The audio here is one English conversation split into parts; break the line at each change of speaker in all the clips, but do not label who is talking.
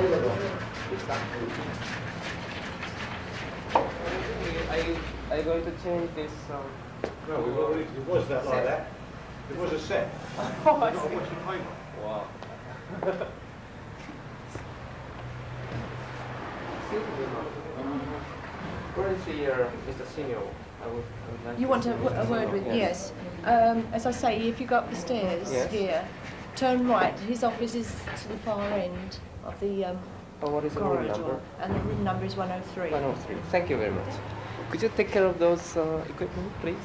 Are you going to change this?
No, we've already, it was that like that. It was a set.
Oh, I
You've got to
see.
watch the paper.
Wow. Where is the Mr. Senior? I would like
You
to
want
see
a
Mr.
word
Senior.
with? Yes. As I say, if you go up the stairs
Yes.
here, turn right. His office is to the far end of the
Oh, what is the room
corridor,
number?
and the room number is 103.
103. Thank you very much. Could you take care of those equipment, please?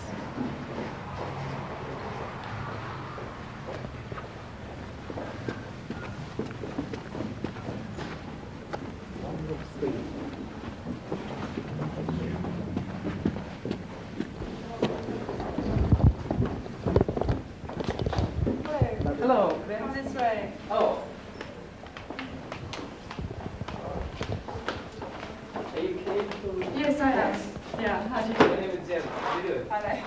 Hello.
Come this way.
Oh. Are you came to?
Yes, I am. Yeah, how do you
My name is Jem. How do you do?
Hello.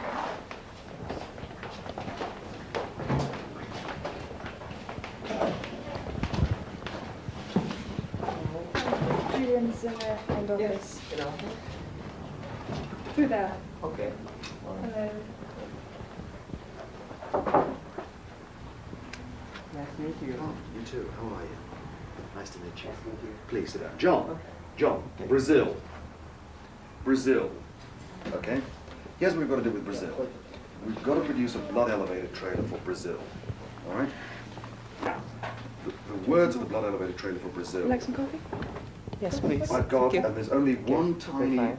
Julian's end office.
You know.
Through there.
Okay.
Hello.
Nice to meet you.
Oh, you too. How are you? Nice to meet you. Please sit down. John. John. Brazil. Brazil. Okay? Here's what we've got to do with Brazil. We've got to produce a blood elevator trailer for Brazil. All right? Now, the words of the blood elevator trailer for Brazil.
Like some coffee?
Yes, please.
I've got,
Thank you.
and there's only one tiny,
fine.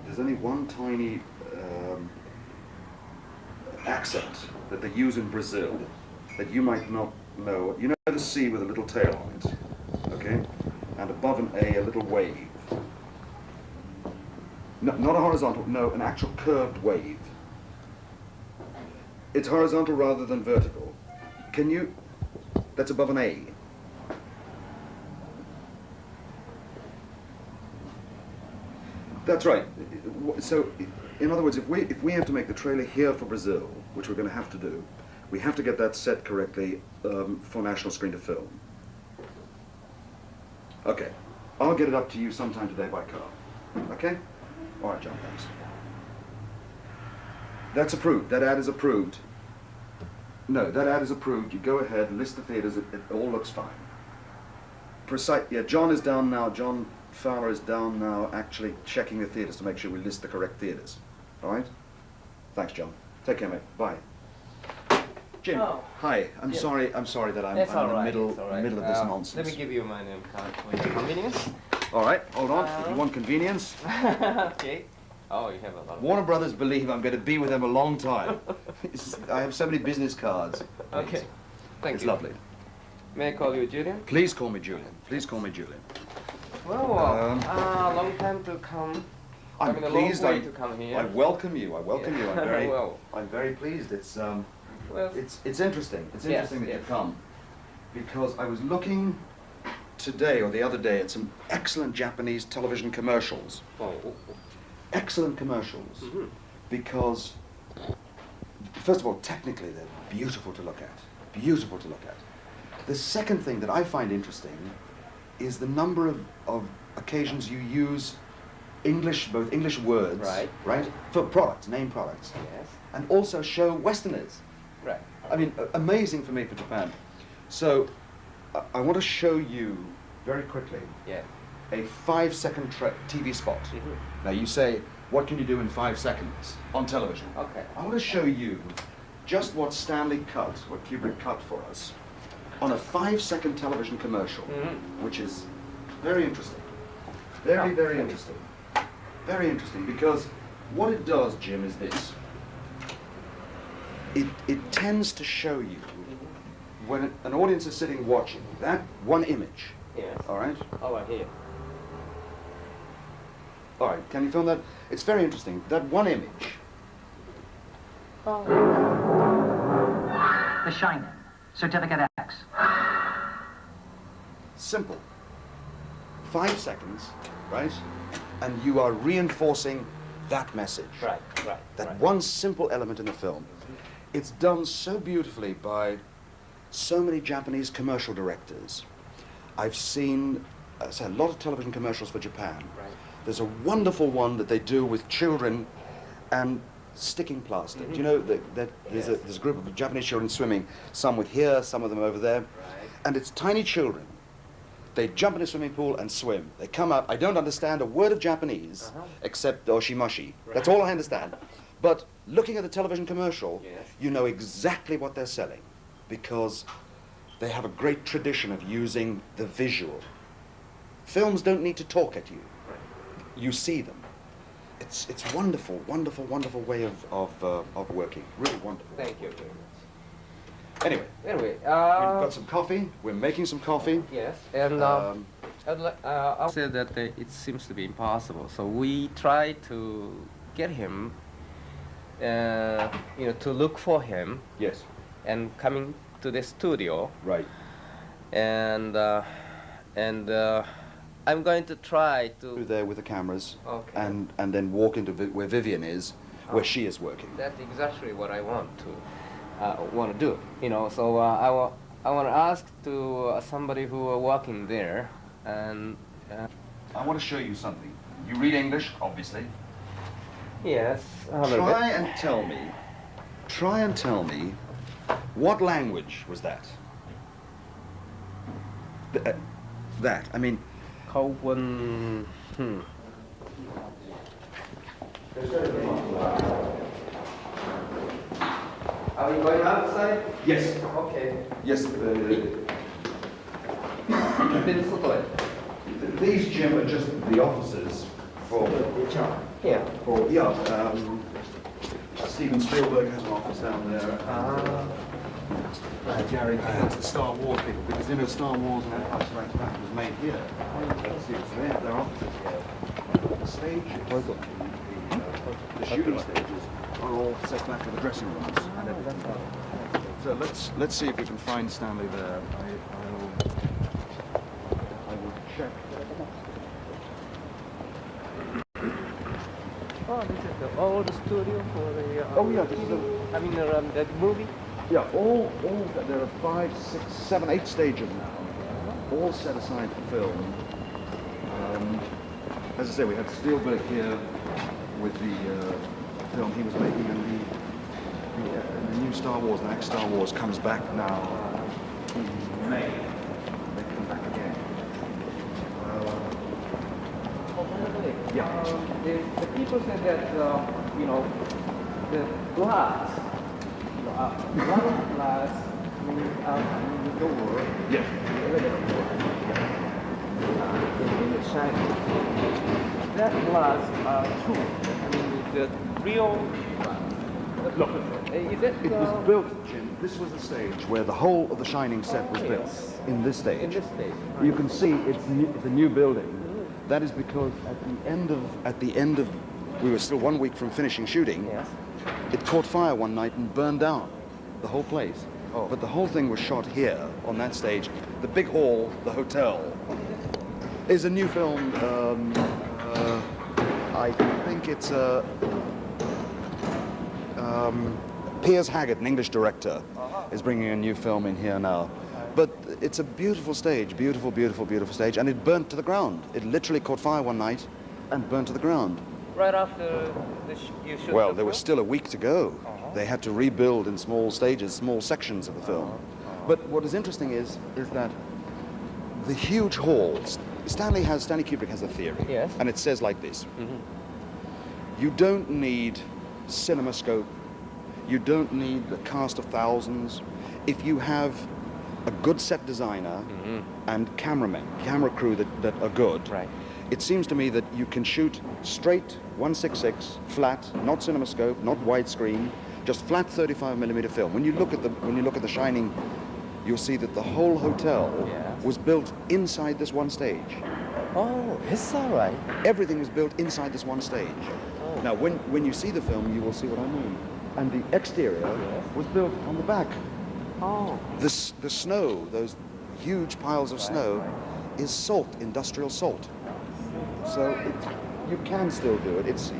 accent that they use in Brazil that you might not know. You know the C with a little tail on it, okay? And above an A, a little wave. No, not a horizontal, no, an actual curved wave. It's horizontal rather than vertical. Can you, that's above an A. That's right. So, in other words, if we have to make the trailer here for Brazil, which we're going to have to do, we have to get that set correctly for National Screen to Film. Okay. I'll get it up to you sometime today by car. Okay? All right, John, thanks. That's approved. That ad is approved. No, that ad is approved. You go ahead, list the theaters. It all looks fine. Yeah, John is down now. John Fowler is down now actually checking the theaters to make sure we list the correct theaters. All right? Thanks, John. Take care, mate. Bye. Jim.
Oh.
Hi. I'm
Jim.
sorry that I'm
That's all
in the
right.
middle
It's all right.
of this nonsense.
Let me give you my name card for your convenience.
All right, hold on. You want convenience?
Okay. Oh, you have a lot of...
Warner Brothers believe I'm going to be with them a long time. I have so many business cards.
Okay. Thank
It's
you.
lovely.
May I call you Julian?
Please call me Julian. Please call me Julian.
Well, long time to come.
I'm
I mean,
pleased.
a long way to come here.
I welcome you. I welcome you. I'm very,
Well.
I'm very pleased. It's
Well,
it's interesting. It's
Yes,
interesting that
yes.
you come, because I was looking today or the other day at some excellent Japanese television commercials.
oh,
Excellent commercials,
Mhm.
because first of all, technically they're beautiful to look at. Beautiful to look at. The second thing that I find interesting is the number of occasions you use both English words,
Right.
for products, name products,
yes.
and also show Westerners.
Right.
I mean, amazing for me for Japan. So, I want to show you very quickly
Yeah.
a 5-second TV spot.
Mhm.
Now you say, what can you do in 5 seconds on television?
Okay.
I want to show you just what Stanley cut, what Kubrick cut for us, on a 5-second television commercial,
Mhm.
which is very interesting. Very,
Yeah.
very interesting. Very interesting, because what it does, Jim, is this. It tends to show you, when an audience is sitting watching, that one image,
Yes.
all right?
Over here.
All right, can you film that? It's very interesting. That one image.
The Shining, Certificate X.
Simple. 5 seconds, right? And you are reinforcing that message.
Right.
That
right.
one simple element in the film. It's done so beautifully by so many Japanese commercial directors. I've seen I say a lot of television commercials for Japan.
Right.
There's a wonderful one that they do with children and sticking plaster. Do you know that there's a group of Japanese children swimming, some with here, some of them over there, and it's tiny children. They jump in a swimming pool and swim. They come out. I don't understand a word of Japanese except oshimashi. That's all I understand. But looking at the television commercial, you know exactly what they're selling because they have a great tradition of using the visual. Films don't need to talk at you. You see them. It's wonderful, wonderful, wonderful way of working. Really wonderful.
Thank you very much.
Anyway,
Anyway,
we've got some coffee. We're making some coffee.
yes, and I'll say that it seems to be impossible. So we try to get him, to look for him
Yes.
and coming to the studio,
Right.
and I'm going to try
Through
to.
there with the cameras,
Okay.
and then walk into where Vivian is, where she is working.
That's exactly what I want to do. So I want to ask to somebody who are working there, and
I want to show you something. You read English, obviously.
yes, a little
Try
bit.
and tell me, what language was that? That. I mean,
Cowan. Are we going outside?
yes.
Okay.
Yes. These, Jim, are just the offices for.
Yeah.
Steven Spielberg has an office down there. Gary Cans and Star Wars people, because Star Wars and Empire Strikes Back was made here. So they have their offices here. The stages, the shooting stages, are all set back to the dressing rooms and everything. So let's see if we can find Stanley there. I will check.
Oh, this is the old studio for the.
Oh yeah, this is
that movie.
Yeah, all there are 5, 6, 7, 8 stages now, all set aside for film. As I say, we had Spielberg here with the film he was making, and the new Star Wars, the next Star Wars comes back now in May. They come back again. Yeah.
The people said that the glass. One glass in the door.
Yeah.
In the shining. That glass true. The real glass.
Look,
Is it?
it was built, Jim. This was the stage where the whole of the Shining set was built.
Yes.
In this stage.
In this stage.
You can see it's a new building. That is because at the end of we were still 1 week from finishing shooting.
Yes.
It caught fire one night and burned down the whole place.
Oh.
But the whole thing was shot here on that stage. The big hall, the hotel, is a new film. I think it's Piers Haggard, an English director, is bringing a new film in here now. But it's a beautiful stage, beautiful, beautiful, beautiful stage, and it burnt to the ground. It literally caught fire one night and burnt to the ground.
Right after you shoot.
Well, there was still a week to go. They had to rebuild in small stages, small sections of the film. But what is interesting is that the huge halls, Stanley Kubrick has a theory.
Yes.
And it says like this. You don't need CinemaScope. You don't need the cast of thousands. If you have a good set designer and cameramen, camera crew that are good,
Right.
it seems to me that you can shoot straight 166 flat, not CinemaScope, not widescreen, just flat 35mm film. When you look at the Shining, you'll see that the whole hotel
Yes.
was built inside this one stage.
Oh, it's all right.
Everything was built inside this one stage.
Oh.
Now, when you see the film, you will see what I mean. And the exterior was built on the back.
Oh.
The snow, those huge piles of snow, is salt, industrial salt. So you can still do it. It's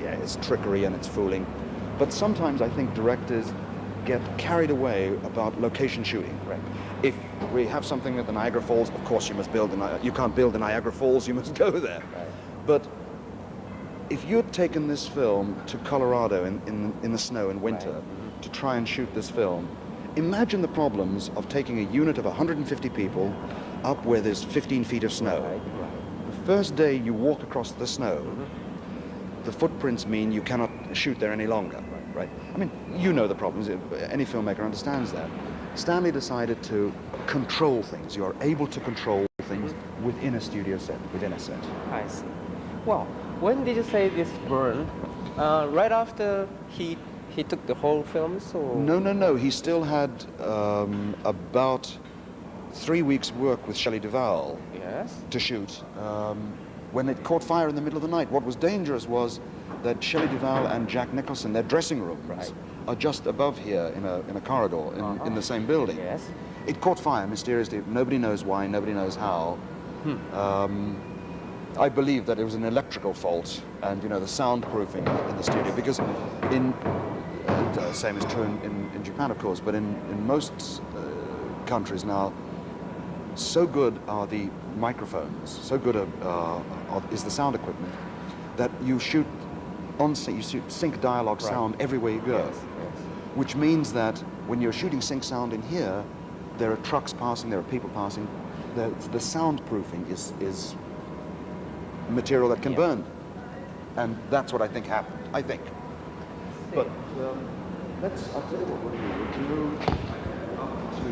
trickery and it's fooling. But sometimes I think directors get carried away about location shooting.
Right.
If we have something at the Niagara Falls, of course you must build you can't build the Niagara Falls, you must go there.
Right.
But if you'd taken this film to Colorado in the snow in winter to try and shoot this film, imagine the problems of taking a unit of 150 people up where there's 15 feet of snow.
Right.
The first day you walk across the snow, the footprints mean you cannot shoot there any longer, right? I mean, you know the problems. Any filmmaker understands that. Stanley decided to control things. You are able to control things within a studio set, within a set.
I see. Well, when did you say this burned? Right after he took the whole film, so...
No. He still had about 3 weeks' work with Shelley Duvall to shoot. When it caught fire in the middle of the night, what was dangerous was that Shelley Duvall and Jack Nicholson, their dressing rooms are just above here in a corridor in the same building.
Yes.
It caught fire mysteriously. Nobody knows why, nobody knows how. I believe that it was an electrical fault and, you know, the soundproofing in the studio, because same is true in Japan, of course, but in most countries now, so good are the microphones, so good is the sound equipment, that you shoot you shoot sync dialogue sound everywhere you go.
Yes.
Which means that when you're shooting sync sound in here, there are trucks passing, there are people passing. The soundproofing is material that can burn. And that's what I think happened, I think. But I'll tell you what do you do? We can move up to,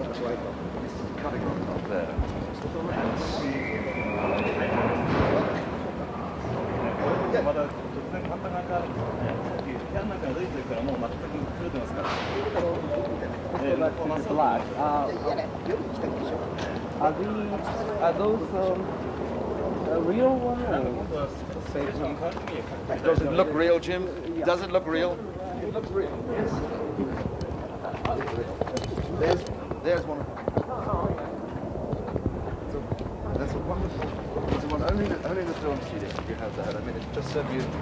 that's right, this is the cutting room up there. And see,
まだ突然簡単があるんですよね。さっき部屋の中に歩いてるからもう全く狂ってますから。
Are those real ones?
Does it look real, Jim? Does it look real? It looks real, yes. There's one. That's a wonderful. It's one only in the film studio you have that. I mean, it's just so beautiful.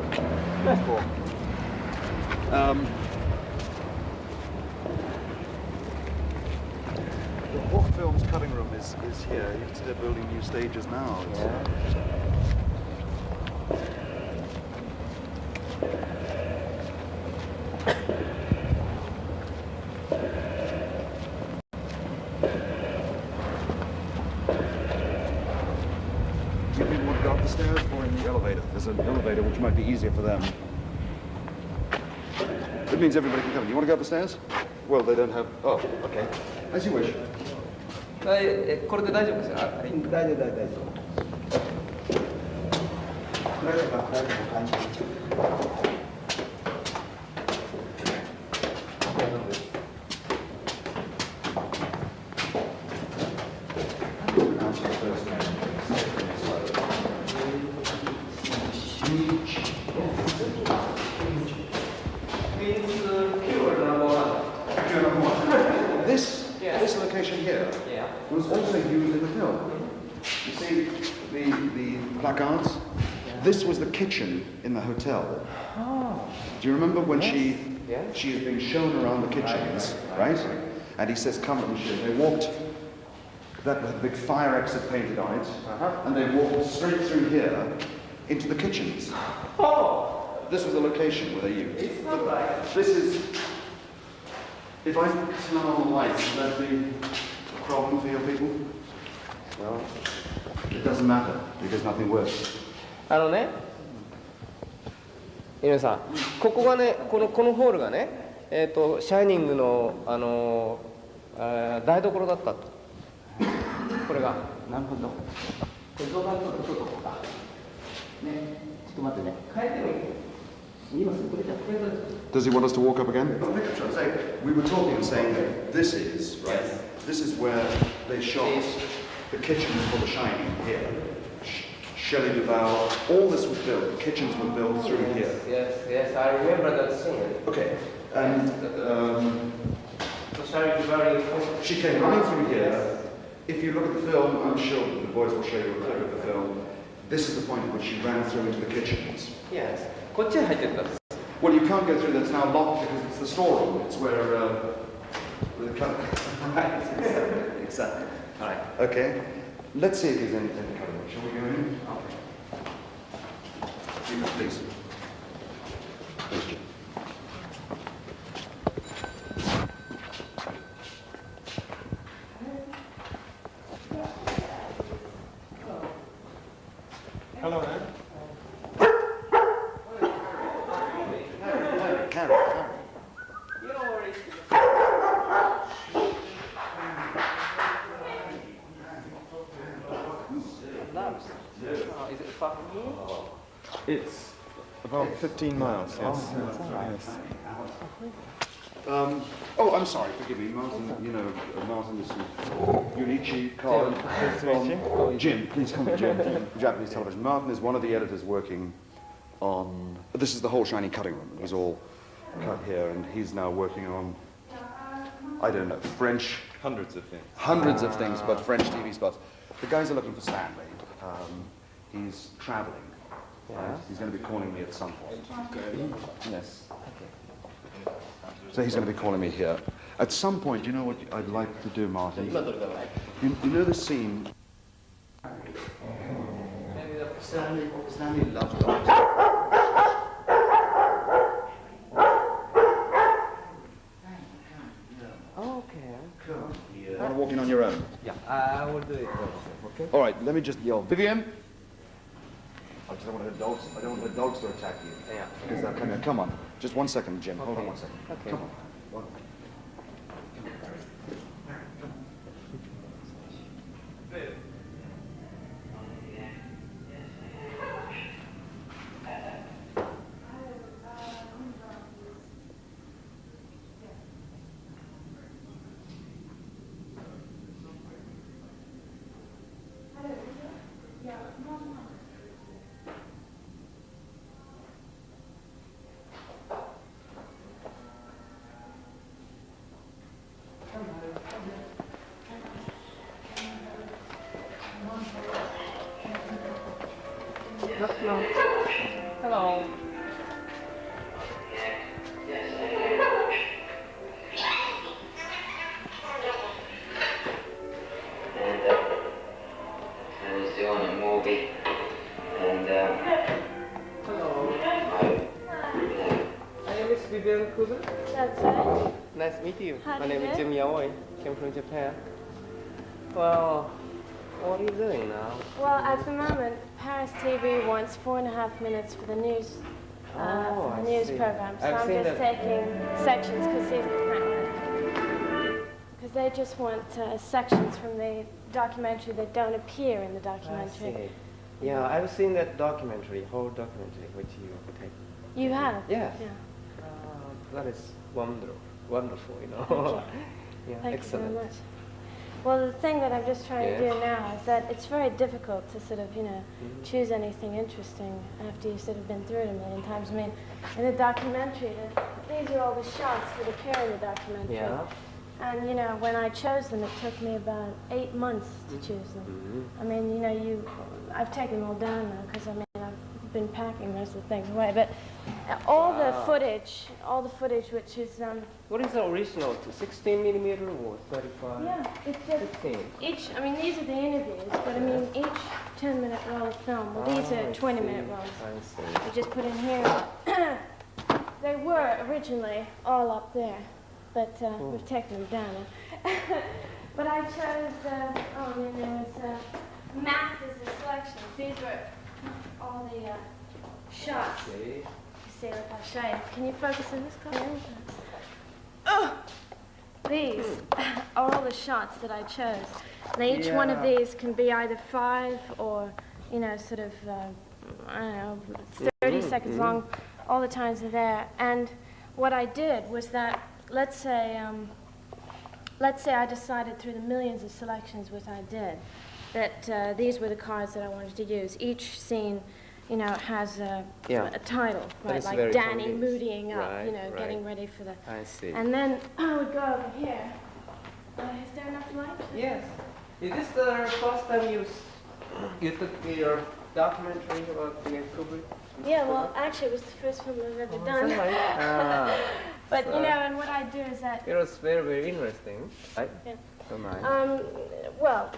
The Hawk Films cutting room is here. You can see they're building new stages now. Do you people want to go up the stairs or in the elevator? There's an elevator which might be easier for them. It means everybody can come. You want to go up the stairs? Well, they don't have... Oh, okay. As you wish.
これで大丈夫ですか？大丈夫。
This location here was also used in the film. You see the placards? This was the kitchen in the hotel. Do you remember when she is being shown around the kitchens, right? And he says, come and show. They walked, that with a big fire exit painted on it, and they walked straight through here into the kitchens. This was the location where they used.
It's not like...
This is... If I turn on the lights, would that be a problem for your people?
No.
It doesn't matter, because nothing works.
井上さん、ここがね、このホールがね、シャイニングの台所だったと。これが。なるほど。これ動画のちょっとこうか。ね、ちょっと待ってね。変えてもいい。
Does he want us to walk up again? We were talking and saying that this is, right? This is where they shot the kitchens for The Shining here. Shelley Duvall, all this was built, the kitchens were built through here.
Yes, I remember that scene.
Okay, and
Shelley Duvall,
she came running through here. If you look at the film, I'm sure the boys will show you a clip of the film. This is the point at which she ran through into the kitchens.
Yes. こっちに入ってったんです。
Well, you can't go through. That's now locked because it's the storeroom. It's where With a color. Right, exactly.
All right.
Okay. Let's see if he's in the cutting room. Shall we go in? Okay. Please. Thank you.
Hello, man.
Harry.
You don't worry. Labs. Oh, is it far from here?
It's about 15 miles, yes. Yes.
Oh, I'm sorry, forgive me. Martin, Martin is Junichi Yaoi. Jim, please come to Jim. Japanese television. Martin is one of the editors working on... This is the whole shiny cutting room. It was all cut here, and he's now working on, I don't know, French...
Hundreds of things.
Hundreds of things, but French TV spots. The guys are looking for Stanley. He's traveling.
Yeah.
He's going to be calling me at some point. Yes. So he's going to be calling me here. At some point, you know what I'd like to do, Martin? You know the scene... Stanley loves dogs.
Okay.
You want to walk in on your own?
Yeah, I will do it. Okay.
All right, let me just yell, Vivian! I just don't want the dogs. I don't want the dogs to attack you.
Yeah.
Because they'll come here. Come on. Just 1 second, Jim. Hold on 1 second.
Okay.
Come on. One.
No. Hello.
I was doing a movie, and
Hello.
yeah.
My name is Vivian Kubrick.
That's right.
Nice to meet you.
How
My
do you
name is
do?
Junichi Yaoi. Came from Japan. Well, what are you doing now?
Well, at the moment, Paris TV wants 4.5 minutes for the news,
Oh,
for
I
the news
see.
program. So
I've
I'm
seen
just
that.
taking sections because they just want sections from the documentary that don't appear in the
I
documentary.
see. Yeah, I've seen that documentary, whole documentary, which you take.
You have?
Yes.
Yeah.
That is wonderful, you know.
Thank
Yeah,
Thank
excellent.
you very much. Well, the thing that I'm just trying to
Yes.
do now is that it's very difficult to sort of,
Mhm.
choose anything interesting after you've sort of been through it a million times. I mean, in the documentary, these are all the shots that appear in the documentary.
Yeah.
And, when I chose them, it took me about 8 months to choose them.
Mhm.
I mean, I've taken them all down now because, I've been packing most of the things away. But all the footage which is,
What is the original? 16 millimeter or 35?
yeah, it's just
16.
these are the interviews, but each 10-minute roll of film. Well, these are 20-minute rolls.
I see.
You just put in here. They were originally all up there, but we've taken them down. But I chose, there was masses of selections. These were all the shots.
See?
You see, look, I'll show you. Can you focus in this color? These are all the shots that I chose. Now each one of
Yeah.
these can be either 5 or, sort of, 30 seconds long. All the times are there. And what I did was that, let's say I decided through the millions of selections which I did, that these were the cards that I wanted to use. Each scene, has a title,
That
right?
is
Like
very
Danny
convenient.
moodying up,
Right, right.
getting ready for the...
I see.
And then I would go over here. Is there enough light?
Yes. Is this the first time you took your documentary about Vivian Kubrick?
Yeah, well, actually, it was the first film I've ever
Oh,
done.
is that right?
But you know, and what I do is that.
It was very, very interesting. Right?
Yeah.
Don't mind.
Well,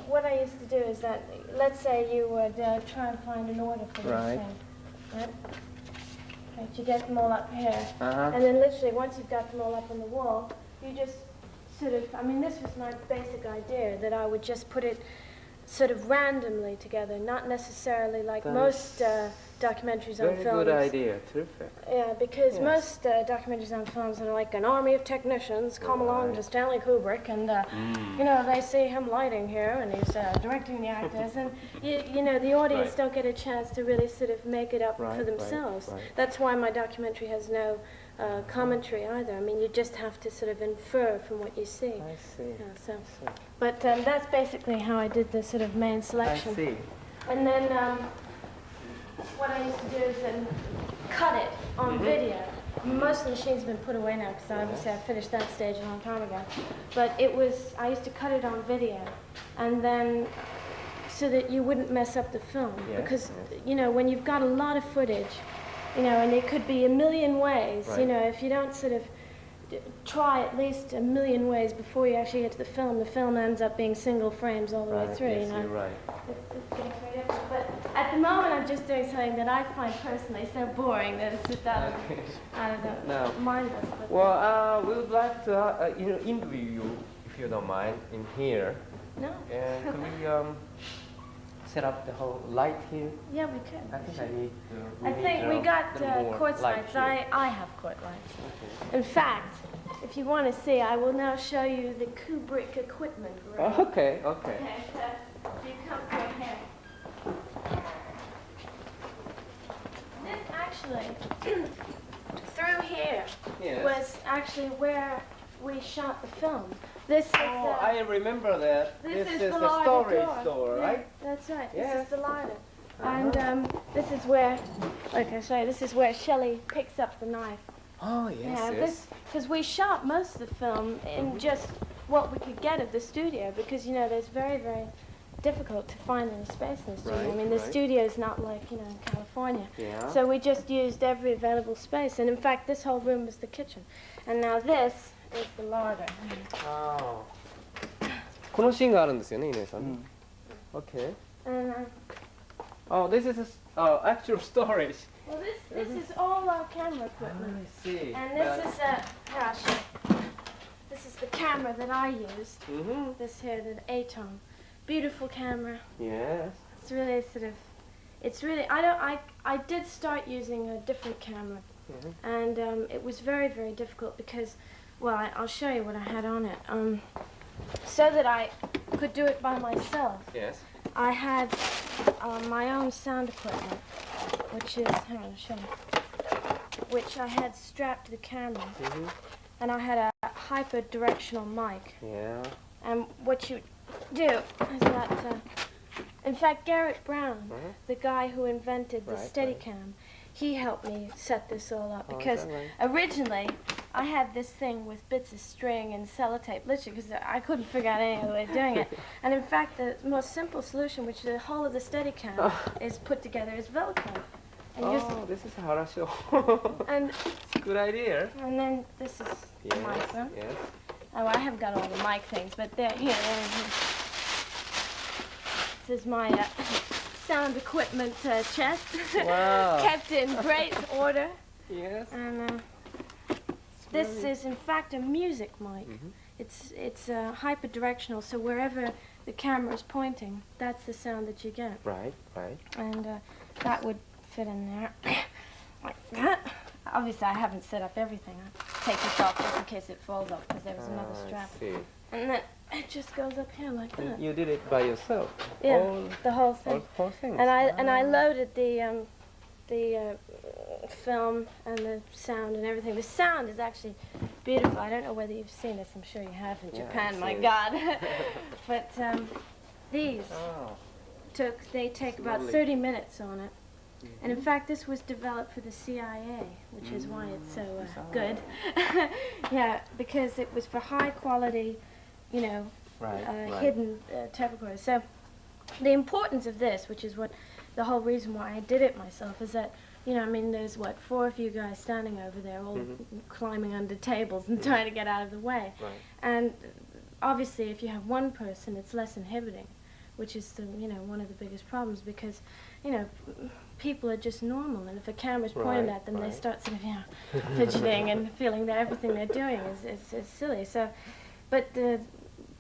what I used to do is that, let's say you would try and find an order for this
Right.
thing, right? Right, you get them all up here,
Uh-huh.
and then literally once you've got them all up on the wall, you just sort of, I mean, this was my basic idea, that I would just put it sort of randomly together, not necessarily like
That
most documentaries on
Very
films.
good idea. Terrific.
Yeah, because
Yes.
most documentaries on films are like an army of technicians come along
Right.
to Stanley Kubrick, and you know, they see him lighting here, and he's directing the actors, and you know, the audience
Right.
don't get a chance to really sort of make it up
Right,
for
right,
themselves.
right.
That's why my documentary has no commentary either. I mean, you just have to sort of infer from what you see.
I see.
Yeah, so, but that's basically how I did the sort of main
I
selection.
see.
And then what I used to do is then cut it on video. Most of the machines have been put away now because obviously I finished that stage a long time ago. But I used to cut it on video, and then so that you wouldn't mess up the film.
Yes,
Because,
yes.
you know, when you've got a lot of footage, you know, and it could be a million ways, you
Right.
know, if you don't sort of try at least a million ways before you actually get to the film ends up being single frames all the way
Right.
through,
Yes,
you know.
you're right.
It's getting very different. But at the moment, I'm just doing something that I find personally so boring that it's just out of the
No.
mindless. But
Well, we would like to interview you, if you don't mind, in here.
no.
And can we set up the whole light here?
Yeah, we could.
I think I need to.
I think we got
more
quartz
light
lights.
here.
I have quartz lights.
Okay.
In fact, if you want to see, I will now show you the Kubrick equipment room.
Oh, okay.
Okay, so you come through here. This actually, through here,
Yes.
was actually where we shot the film. This is
Oh, I remember that.
this is
is
the
the
larder
storage
door.
door,
Yeah,
right?
that's right.
Yes.
This is the larder.
Uh-huh.
And this is where, like I say, this is where Shelley picks up the knife.
Oh, yes,
Yeah,
yes.
because we shot most of the film in just what we could get of the studio, because you know there's very, very difficult to find any space in the studio. I
Right,
mean, the
right.
studio is not like, you know, in California.
Yeah.
So we just used every available space, and in fact, this whole room is the kitchen. And now this is the larder.
Oh. このシーンがあるんですよね、井上さん。Okay.
And
Oh, this is actual storage.
well, this is all our camera equipment.
I see.
And this is here I'll show you. This is the camera that I used.
Mm-hmm.
This here, the A-tone. Beautiful camera.
Yes.
It's really sort of, it's really, I did start using a different camera.
Mhm.
And it was very, very difficult because, well, I'll show you what I had on it. So that I could do it by myself,
Yes.
I had my own sound equipment, which is, hang on, I'll show you, which I had strapped to the camera.
Mm-hmm.
And I had a hyper-directional mic.
Yeah.
And what you do is that, in fact, Garrett Brown,
Mhm.
the guy who invented the
Right,
Steadicam, he helped me set this all up
Oh, is
because
that right?
originally I had this thing with bits of string and sellotape, literally, because I couldn't figure out any other way of doing it. And in fact, the most simple solution, which the whole of the Steadicam is put together, is Velcro. And,
Oh, this is Harasho.
and,
Good idea.
and then this is the
Yes.
microphone.
Yes.
Oh, I haven't got all the mic things, but they're here. This is my sound equipment chest.
Wow.
Kept in great order.
Yes.
And this is, in fact, a music mic. It's hyper-directional, so wherever the camera is pointing, that's the sound that you get.
Right. Right.
And that would fit in there, like that. Obviously, I haven't set up everything. I'll take this off just in case it falls off, because there was another
I
strap.
see.
And then it just goes up here like that.
You did it by yourself.
Yeah,
All,
the whole
all
thing.
four things.
And I
Ah.
loaded the film and the sound and everything. The sound is actually beautiful. I don't know whether you've seen this. I'm sure you have in
Yeah,
Japan.
I've
My
seen it.
God! But these
Oh.
they take about
lovely.
30 minutes on it. And in fact, this was developed for the CIA, which is why it's so good. Yeah, because it was for high quality, you know,
Right. right.
hidden tape recorders. So the importance of this, which is what the whole reason why I did it myself, is that you know, I mean, there's what, 4 of you guys standing over there, all climbing under tables and trying to get out of the way.
Right.
And obviously, if you have one person, it's less inhibiting, which is the, you know, one of the biggest problems, because, you know, people are just normal, and if a camera's pointed
Right,
at them, they
right.
start sort of, you know, fidgeting and feeling that everything they're doing is silly. So, but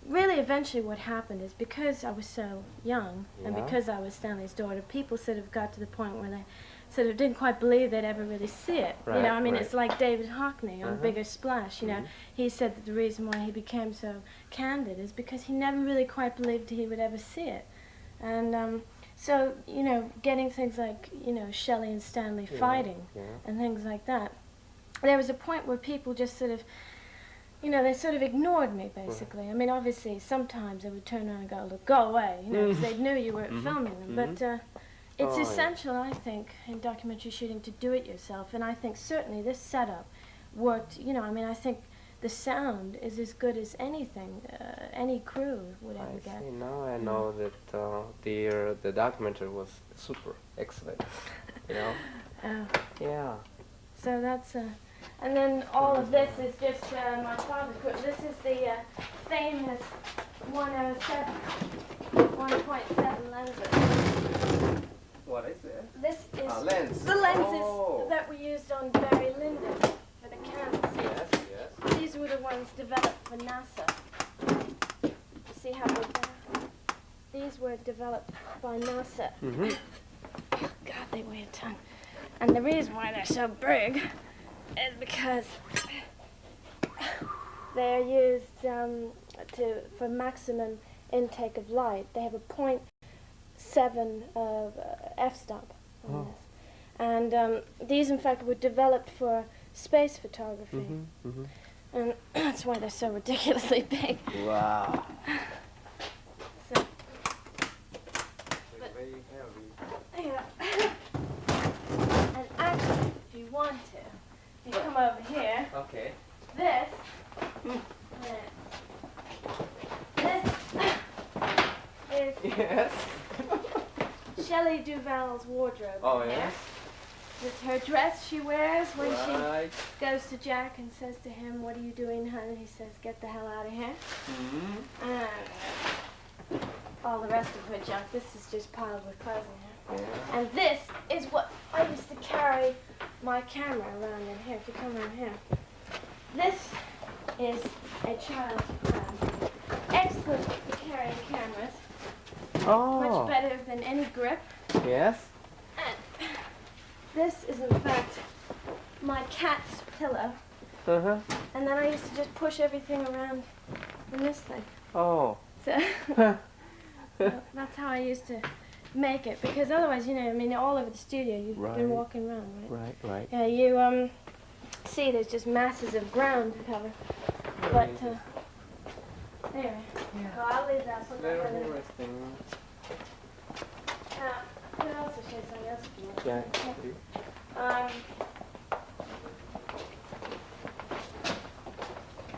really, eventually, what happened is because I was so young, and
Yeah.
because I was Stanley's daughter, people sort of got to the point where they sort of didn't quite believe they'd ever really see it. You
Right,
know, I mean,
right.
it's like David Hockney on
Uh-huh.
Bigger Splash. You know, he said that the reason why he became so candid is because he never really quite believed he would ever see it. And so, you know, getting things like, you know, Shelley and Stanley fighting
Yeah.
and things like that, there was a point where people just sort of, you know, they sort of ignored me, basically. I mean, obviously, sometimes they would turn around and go, look, go away, you know, because they knew you were filming them. But it's
Oh, yeah.
essential, I think, in documentary shooting to do it yourself. And I think certainly this setup worked, you know, I mean, I think the sound is as good as anything any crew would ever
I
get.
see. Now I know that the documentary was super excellent. You know. Yeah.
So that's, and then all of this is just my father's crew. This is the famous 107, 1.7 lenses.
What is it?
This is
Lens.
the lenses
Oh.
that we used on Barry Lyndon for the cameras.
Yes. Yes.
These were the ones developed for NASA. You see how big they are? These were developed by NASA.
Mhm.
Oh, God, they weigh a ton. And the reason why they're so big is because they're used for maximum intake of light. They have a 0.7 of f-stop on this. And these, in fact, were developed for space photography. And that's why they're so ridiculously big.
Wow.
So,
Very heavy.
yeah. And actually, if you want to, you come over here.
Okay.
This, this is
Yes.
Shelley Duvall's wardrobe.
Oh,
in here.
yes.
This is her dress she wears when
Right.
she goes to Jack and says to him, "What are you doing, hon?" He says, "Get the hell out of here." And all the rest of her junk. This is just piled with clothes in here.
Yeah.
And this is what I used to carry my camera around in here. If you come around here. This is a child's pram. Excellent for carrying cameras.
Oh.
Much better than any grip.
Yes.
And this is in fact my cat's pillow.
Uh-huh.
And then I used to just push everything around in this thing.
Oh.
So, so that's how I used to make it. Because otherwise, you know, I mean, all over the studio, you've
Right.
been walking around, right?
Right.
Yeah, you see there's just masses of ground to cover. But anyway, so I'll leave that. Put that
Very
one in.
interesting.
You can also show something else if you want.
Yeah.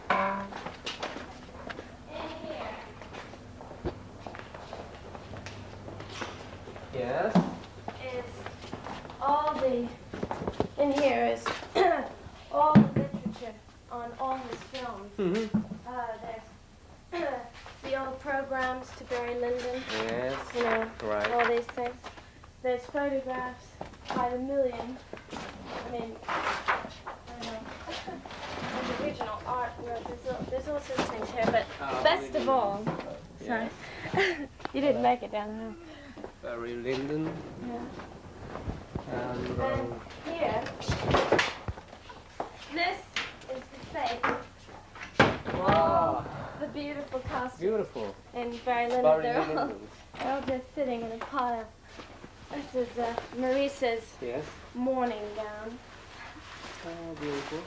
Um, in here
Yes.
is all the, in here is all the literature on all his films.
Mm-hmm.
There's the old programs to Barry Lyndon,
Yes.
you know,
Right.
all these things. There's photographs by the million. I mean, I don't know. There's original artwork. There's all sorts of things here, but best of all, sorry, you didn't make it down the road.
Barry Lyndon.
Yeah.
And
And here, this is the fake.
wow.
The beautiful costumes
Beautiful.
in Barry Lyndon.
Barry
They're all,
Lyndon.
they're all just sitting in a pile. This is Maurice's
Yes.
morning gown.
Oh, beautiful.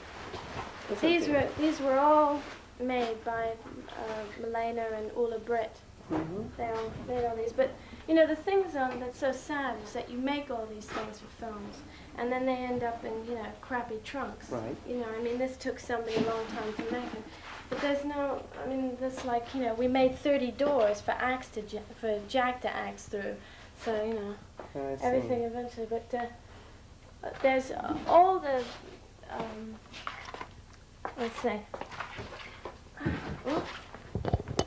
That's
These
okay.
were all made by Milena and Ulla Britt.
Mm-hmm.
They all made all these. But you know, the things that's so sad is that you make all these things for films, and then they end up in, you know, crappy trunks.
Right.
You know, I mean, this took somebody a long time to make it. But there's no, I mean, this like, you know, we made 30 doors for Jack to axe through. So, you know,
I see.
everything eventually. But there's all the, let's say,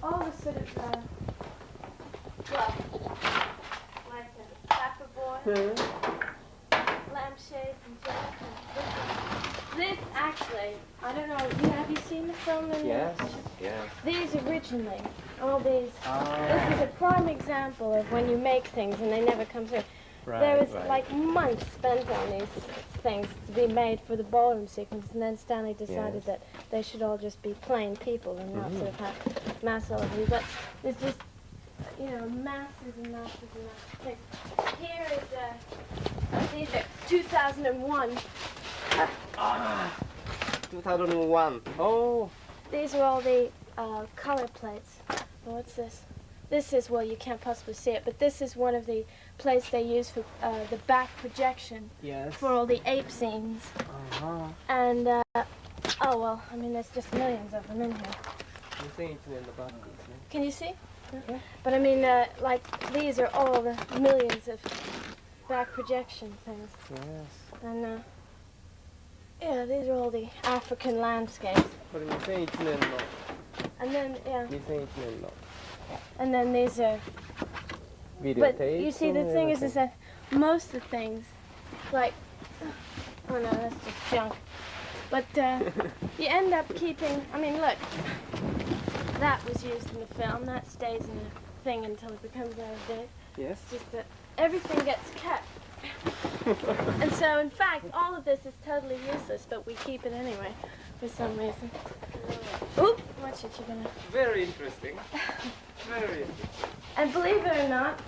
all the sort of, well, like the clapperboard, lampshades and junk. This actually, I don't know, have you seen the film?
Yes, yes.
These originally, all these, this is a prime example of when you make things and they never come through. There was like months spent on these things to be made for the ballroom sequence, and then Stanley decided that they should all just be plain people and not sort of have mass all over you. But there's just, masses and masses and masses of things. Here is, these are 2001.
2001. Oh.
These are all the color plates. What's this? This is, well, you can't possibly see it, but this is one of the plates they use for the back projection for all the ape scenes. And, oh, well, I mean, there's just millions of them in here. Can you see? Yeah. But I mean, like, these are all the millions of back projection things.
Yes.
And, yeah, these are all the African landscapes. And then, yeah. And then these are, but you see, the thing is that most of the things, like, oh no, that's just junk. But you end up keeping, I mean, look, that was used in the film, that stays in the thing until it becomes out of date.
Yes.
It's just that everything gets kept. And so, in fact, all of this is totally useless, but we keep it anyway, for some reason. Oop, watch it, you're gonna...
Very interesting. Very interesting.
And believe it or not,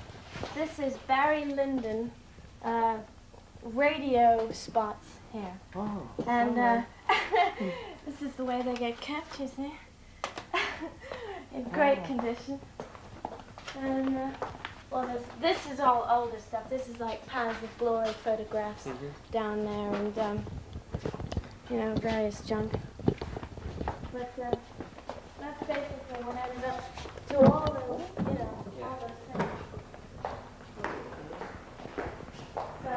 this is Barry Lyndon radio spots here. Oh. And this is the way they get kept, you see. In great condition. And, well, this is all older stuff. This is like Paths of Glory photographs down there and, various junk. But that's basically what ended up to all those, all those things. So,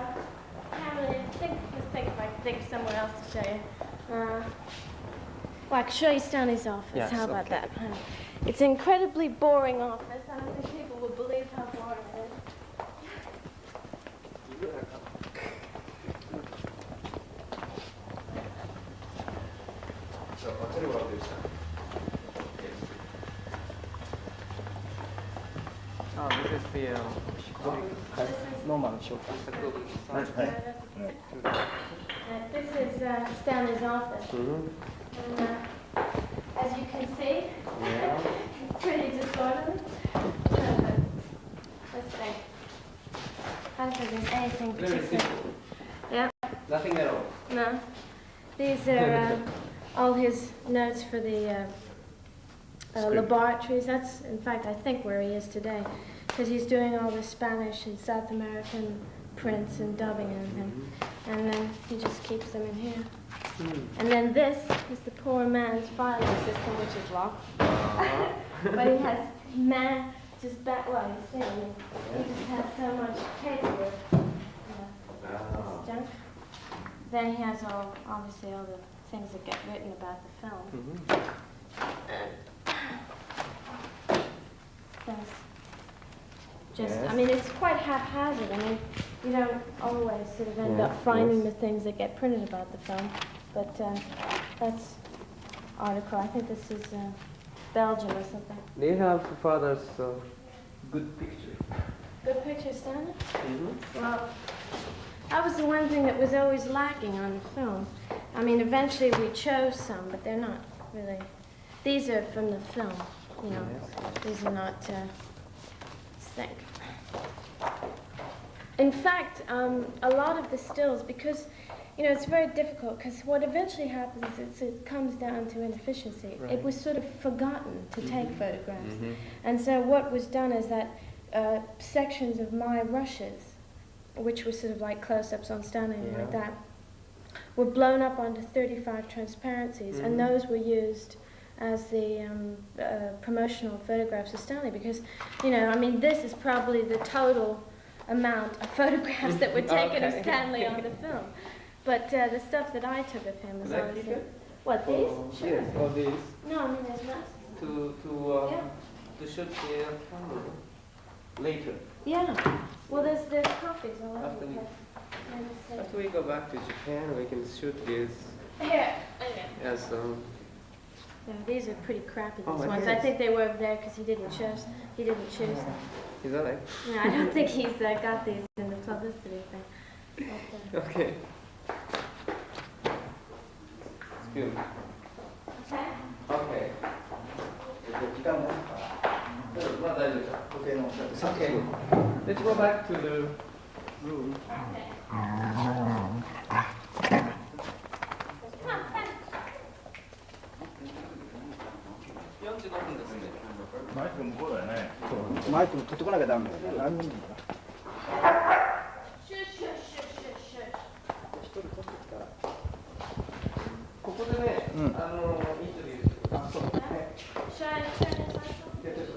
can't really just think if I can think of somewhere else to show you. Well, I can show you Stanley's office.
Yes,
how about that? It's an incredibly boring office. I don't think people will believe how boring it is.
So I'll tell you what I'll do, Stan.
Oh, this is the normal shop.
This is Stanley's office. And, as you can see, it's pretty disorderly. Let's see. I don't think there's anything particular. Yeah.
Nothing at all.
No. These are all his notes for the laboratories. That's, in fact, I think where he is today, because he's doing all the Spanish and South American prints and dubbing and everything. And then he just keeps them in here. And then this is the poor man's filing system, which is locked. But he has just back, well, you see, he just has so much paperwork. This junk. Then he has obviously all the things that get written about the film. There's just, I mean, it's quite haphazard. I mean, you don't always sort of end up finding the things that get printed about the film. But that's article. I think this is Belgium or something.
Do you have father's good picture?
Good picture, Stanley? Well, that was the one thing that was always lacking on the film. I mean, eventually we chose some, but they're not really. These are from the film, These are not, think. In fact, a lot of the stills, because, it's very difficult, because what eventually happens is it comes down to inefficiency. Right. It was sort of forgotten to take photographs. And so what was done is that sections of my rushes, which were sort of like close-ups on Stanley and like that, were blown up onto 35 transparencies, and those were used as the promotional photographs of Stanley, because, I mean, this is probably the total amount of photographs that were taken of
Okay.
Stanley on the film. But the stuff that I took of him was
Could I
honestly...
keep it?
What, these? Sure.
Yes, all these.
No, I mean, there's not.
To shoot the later.
Yeah. Well, there's copies all over
After
the
we-
place. Let me see.
After we go back to Japan, we can shoot these
Here, okay.
as
Yeah, these are pretty crappy, these
Oh, it
ones. I
is.
think they were over there because he didn't choose them.
is that right?
No, I don't think he's got these in the publicity thing. But,
Okay. Excuse me.
okay.
Okay.
時間も
Okay. Let's go back to the room. 45分ですね。
マイク向こうだよね。
マイク取ってこなきゃダメだよ。何人もだ。
ここでね、インタビュー。あ、そう。
Should I turn this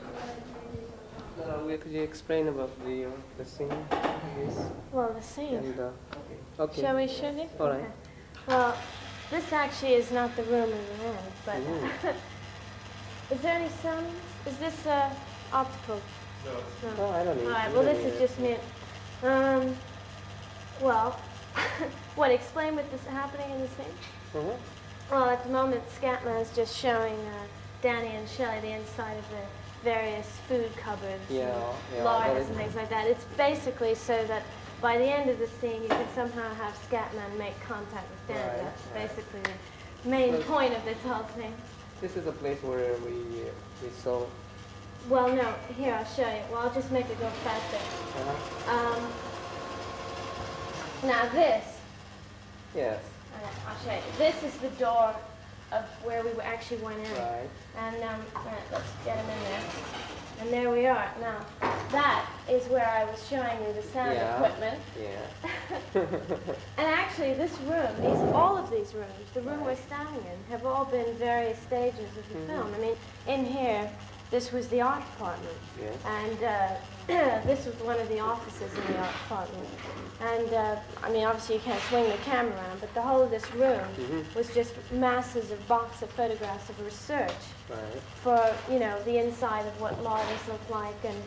light
Could you explain about the scene? This
on? Well, the scene.
and okay.
Shall we show you?
All right.
Okay. Well, this actually is not the room in the end, but is there any sound? Is this optical? No.
Oh, I don't know.
All right. Well, this is just me. Well, what? Explain what is happening in the scene. Well, at the moment, Scatman is just showing Danny and Shelley the inside of the various food cupboards,
Yeah,
and larders and things like that. It's basically so that by the end of the scene, you can somehow have Scatman make contact with Danny.
Right,
That's
right.
basically the main
But-
point of this whole thing.
This is a place where we saw.
Well, no, here, I'll show you. Well, I'll just make it go faster. Now this,
Yes.
I'll show you. This is the door of where we actually went in.
Right.
And right, let's get him in there. And there we are. Now, that is where I was showing you the sound
Yeah.
equipment.
Yeah.
And actually, this room, all of these rooms, the room we're standing in, have all been various stages of the film. I mean, in here, this was the art department.
Yeah.
And this was one of the offices in the art department. And, I mean, obviously you can't swing the camera around, but the whole of this room was just masses of box of photographs of research
Right.
for, you know, the inside of what larders look like and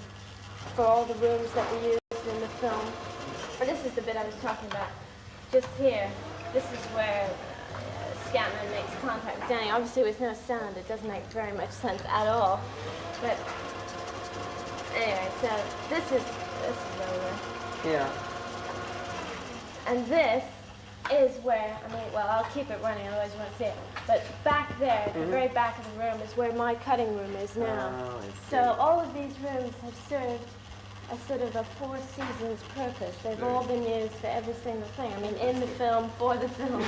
for all the rooms that were used in the film. But this is the bit I was talking about. Just here, this is where Scatman makes contact with Danny. Obviously with no sound, it doesn't make very much sense at all. But anyway, so this is over.
Yeah.
And this is where, I mean, well, I'll keep it running, otherwise you won't see it. But back there, at the very back of the room, is where my cutting room is now.
Oh, I see.
So all of these rooms have served a sort of a four seasons purpose. They've all been used for every single thing. I mean, in the film, for the film,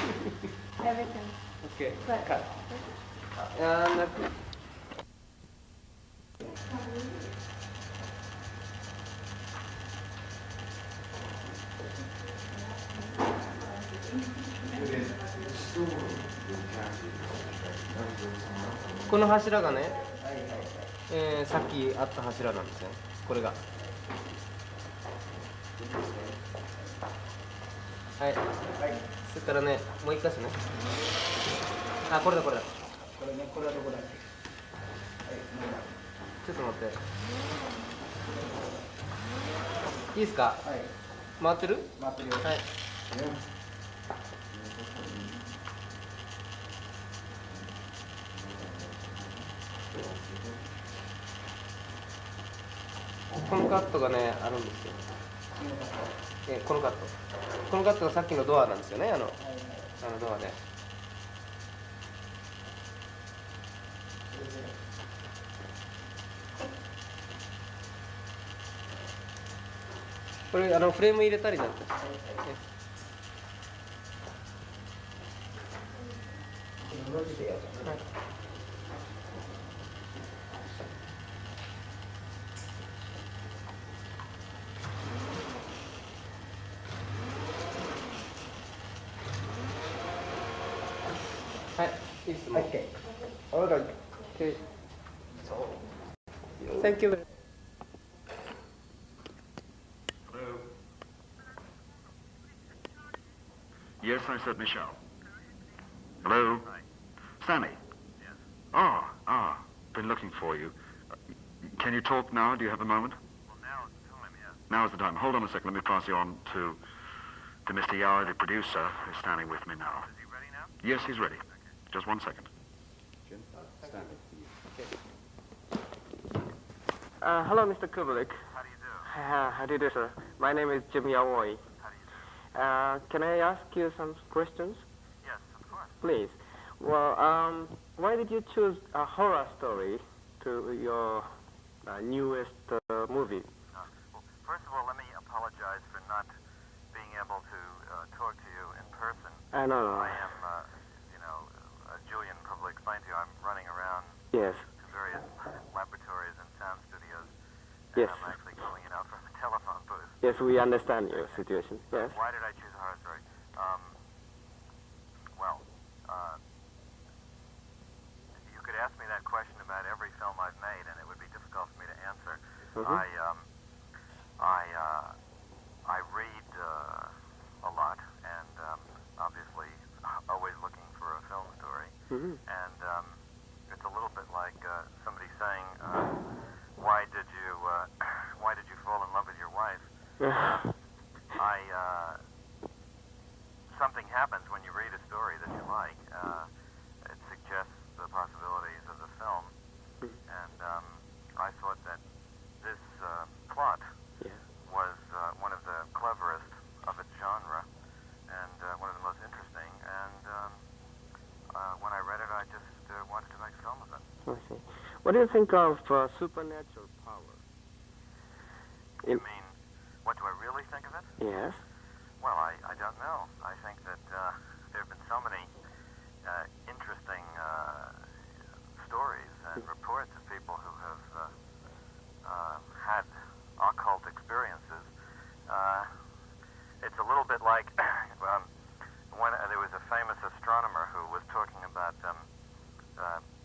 everything.
Okay.
But,
Cut. And この柱がね、さっきあった柱なんですね。これが。はい。そしたらね、もう一箇所ね。あ、これだこれだ。
これね、これはどこだっけ。
ちょっと待って。いいですか？
はい。
回ってる？
回ってるよ。
はい。このカットがね、あるんですよ。このカット。このカットがさっきのドアなんですよね、あのドアで。これフレーム入れたりなんて。はい、いいですね。
Okay. All right.
Okay. Thank you.
Hello.
Yes, I certainly shall. Hello?
Hi.
Stanley?
Yes.
Been looking for you. Can you talk now? Do you have a moment?
Well, now is the time, yes.
Now's the time. Hold on a second. Let me pass you on to Mr. Yaoi, the producer, who's standing with me now.
Is he ready now?
Yes, he's ready. Just 1 second.
Hello, Mr. Kubrick.
How do you do?
How do you do, sir? My name is Junichi Yaoi.
How do you do?
Can I ask you some questions?
Yes, of course.
Please. Well, why did you choose a horror story to your newest movie?
Well, first of all, let me apologize for not being able to talk to you in person.
No.
I am, as Julian probably explained to you, I'm running around
Yes.
to various laboratories and sound studios. And
Yes.
I'm actually calling it out from a telephone booth.
Yes, we understand your situation. Yes.
Why did I choose a horror story? You could ask me that question about every film I've made, and it would be difficult for me to answer.
Mhm.
I read a lot, and obviously always looking for a film story.
Mhm.
And it's a little bit like somebody saying, "Why did you fall in love with your wife?" Something happens when you read a story that you like. It suggests the possibilities of the film, and I thought that this plot
Yeah.
was one of the cleverest of its genre, and one of the most interesting. And when I read it, I just wanted to make film of it.
I see. What do you think of supernatural power?
You mean, what do I really think of it?
Yes.
Well, I don't know. I think that there have been so many interesting stories and reports of people who have had occult experiences. It's a little bit like when there was a famous astronomer who was talking about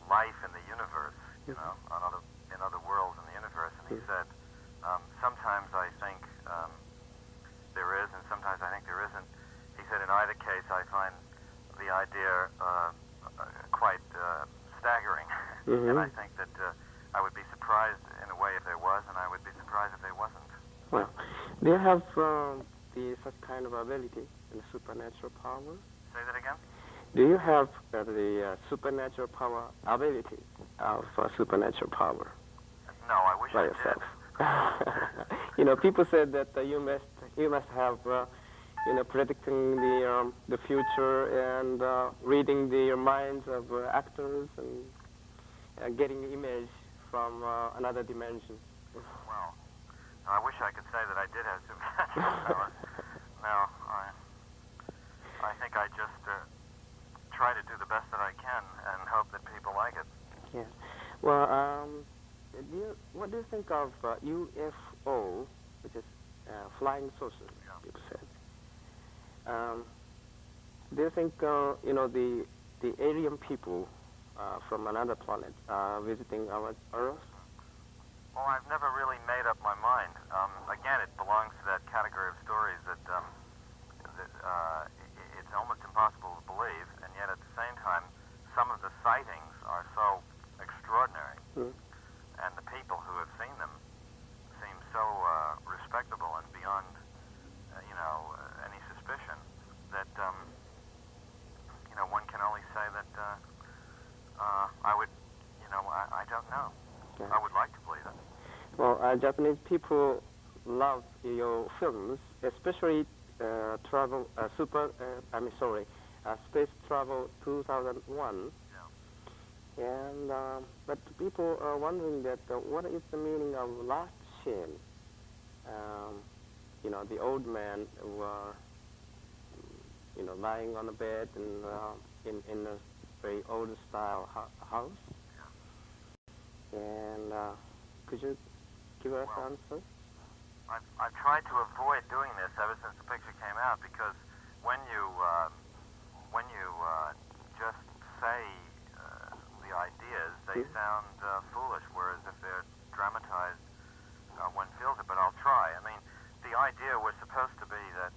life in the universe, in other worlds in the universe, and he said, sometimes I think there is, and sometimes I think there isn't. He said, in either case, I find the idea quite staggering, and I think that I would be surprised in a way if there was, and I would be surprised if there wasn't.
Well, do you have such kind of ability in supernatural power?
Say that again?
Do you have the supernatural power ability of supernatural power
No, I wish
by
I
yourself?
did.
People said that you must have predicting the future and reading the minds of actors and getting image from another dimension.
Well, I wish I could say that I did have supernatural power. No, I think I just try to do the best that I can and hope that people like it.
Yeah. Well, what do you think of UFO, which is flying saucer?
Yeah.
People said. Do you think the alien people from another planet visiting our Earth?
Well, I've never really made up my mind. Again, it belongs to that category of stories that it's almost impossible to believe, and yet at the same time, some of the sightings are so extraordinary, and the people who have seen them seem so respectable and beyond, any suspicion that, one can only say that I would, I don't know.
Yeah.
I would like to believe it.
Well, Japanese people love your films, especially Space Travel 2001.
Yeah.
And but people are wondering that what is the meaning of last scene? The old man were lying on a bed and in a very old style house.
Yeah.
And could you give us an answer?
I've tried to avoid doing this ever since the picture came out, because when you just say the ideas, they sound foolish, whereas if they're dramatized, one feels it. But I'll try. I mean, the idea was supposed to be that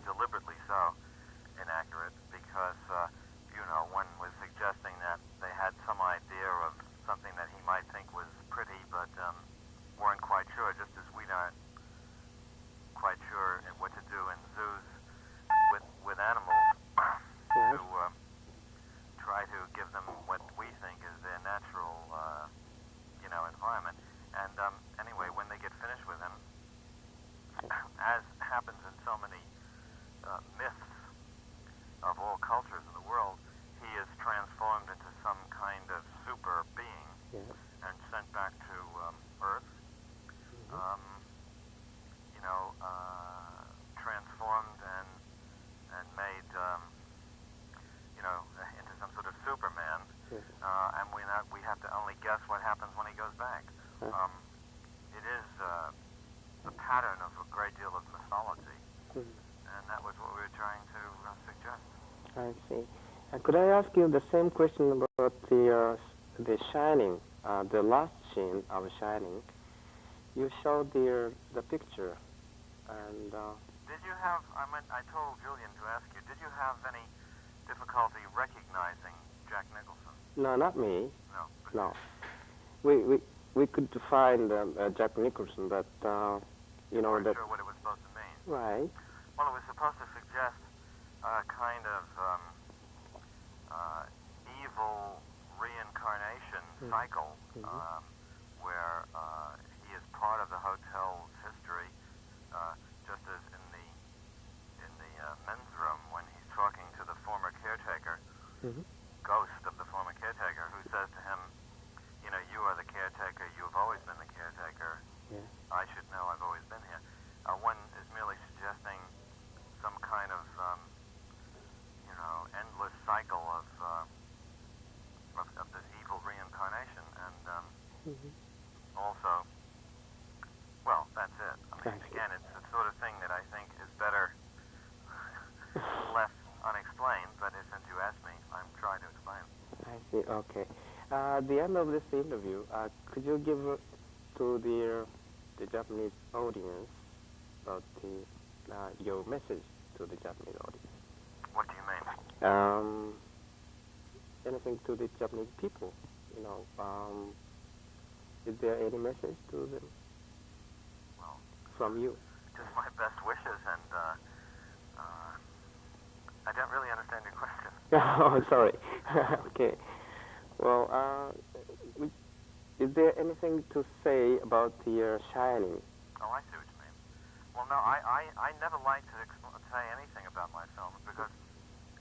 deliberately so inaccurate, because, one was suggesting that they had some idea of something that he might think was pretty, but weren't quite sure, just as we aren't quite sure what to do in zoos with animals to try to give them what we think is their natural, environment. And anyway, when they get finished with him, as happens in so many myths of all cultures in the world, he is transformed into some kind of super being and sent back to Earth, transformed and made, into some sort of Superman. And we have to only guess what happens when he goes back. It is the pattern of a great deal of mythology, and that was what we were trying to suggest.
I see. Could I ask you the same question about the Shining, the last scene of Shining? You showed the picture, and
did you have? I told Julian to ask you. Did you have any difficulty recognizing Jack Nicholson?
No, not me.
No.
No. We could find Jack Nicholson, but
you weren't sure what it was supposed to mean.
Right.
Well, it was supposed to suggest a kind of evil reincarnation cycle, where he is part of the hotel's history, just as in the men's room when he's talking to the former caretaker, ghost of the former caretaker, who says to him, you are the caretaker, you've always been the caretaker, I should know, I've always been here. One is merely suggesting some kind of, endless cycle of this evil reincarnation, and also, well, that's it. Again, it's the sort of thing that I think is better left unexplained, but since you asked me, I'm trying to explain.
I see, okay. At the end of this interview, could you give to the Japanese audience about your message to the Japanese audience?
What do you mean?
Anything to the Japanese people, is there any message to them?
Well,
from you?
Just my best wishes, and I don't really understand your question.
Oh, sorry. Okay. Well, is there anything to say about the Shining?
Oh, I see what you mean. Well, no, I never like to say anything about my films, because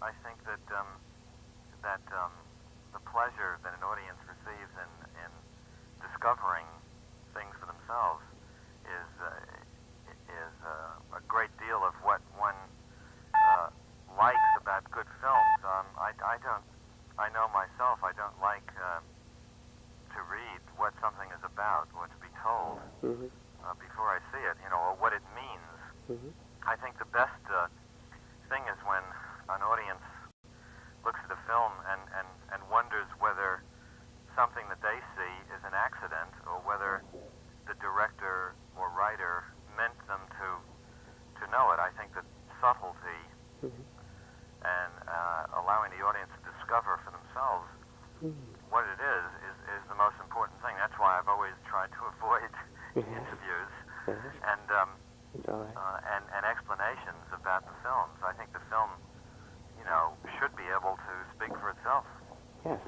I think that the pleasure that an audience receives in discovering things for themselves is a great deal of what one likes about good films. I know myself, I don't like to read what something is about or to be told before I see it, or what it means. I think the best thing is when an audience looks at a film and wonders whether something that they see is an accident, or whether the director or writer meant them to know it. I think that subtlety and allowing the audience to discover for themselves what it is the most important thing. That's why I've always tried to avoid interviews and explanations about the films. I think the film, should be able to speak for itself.
Yes.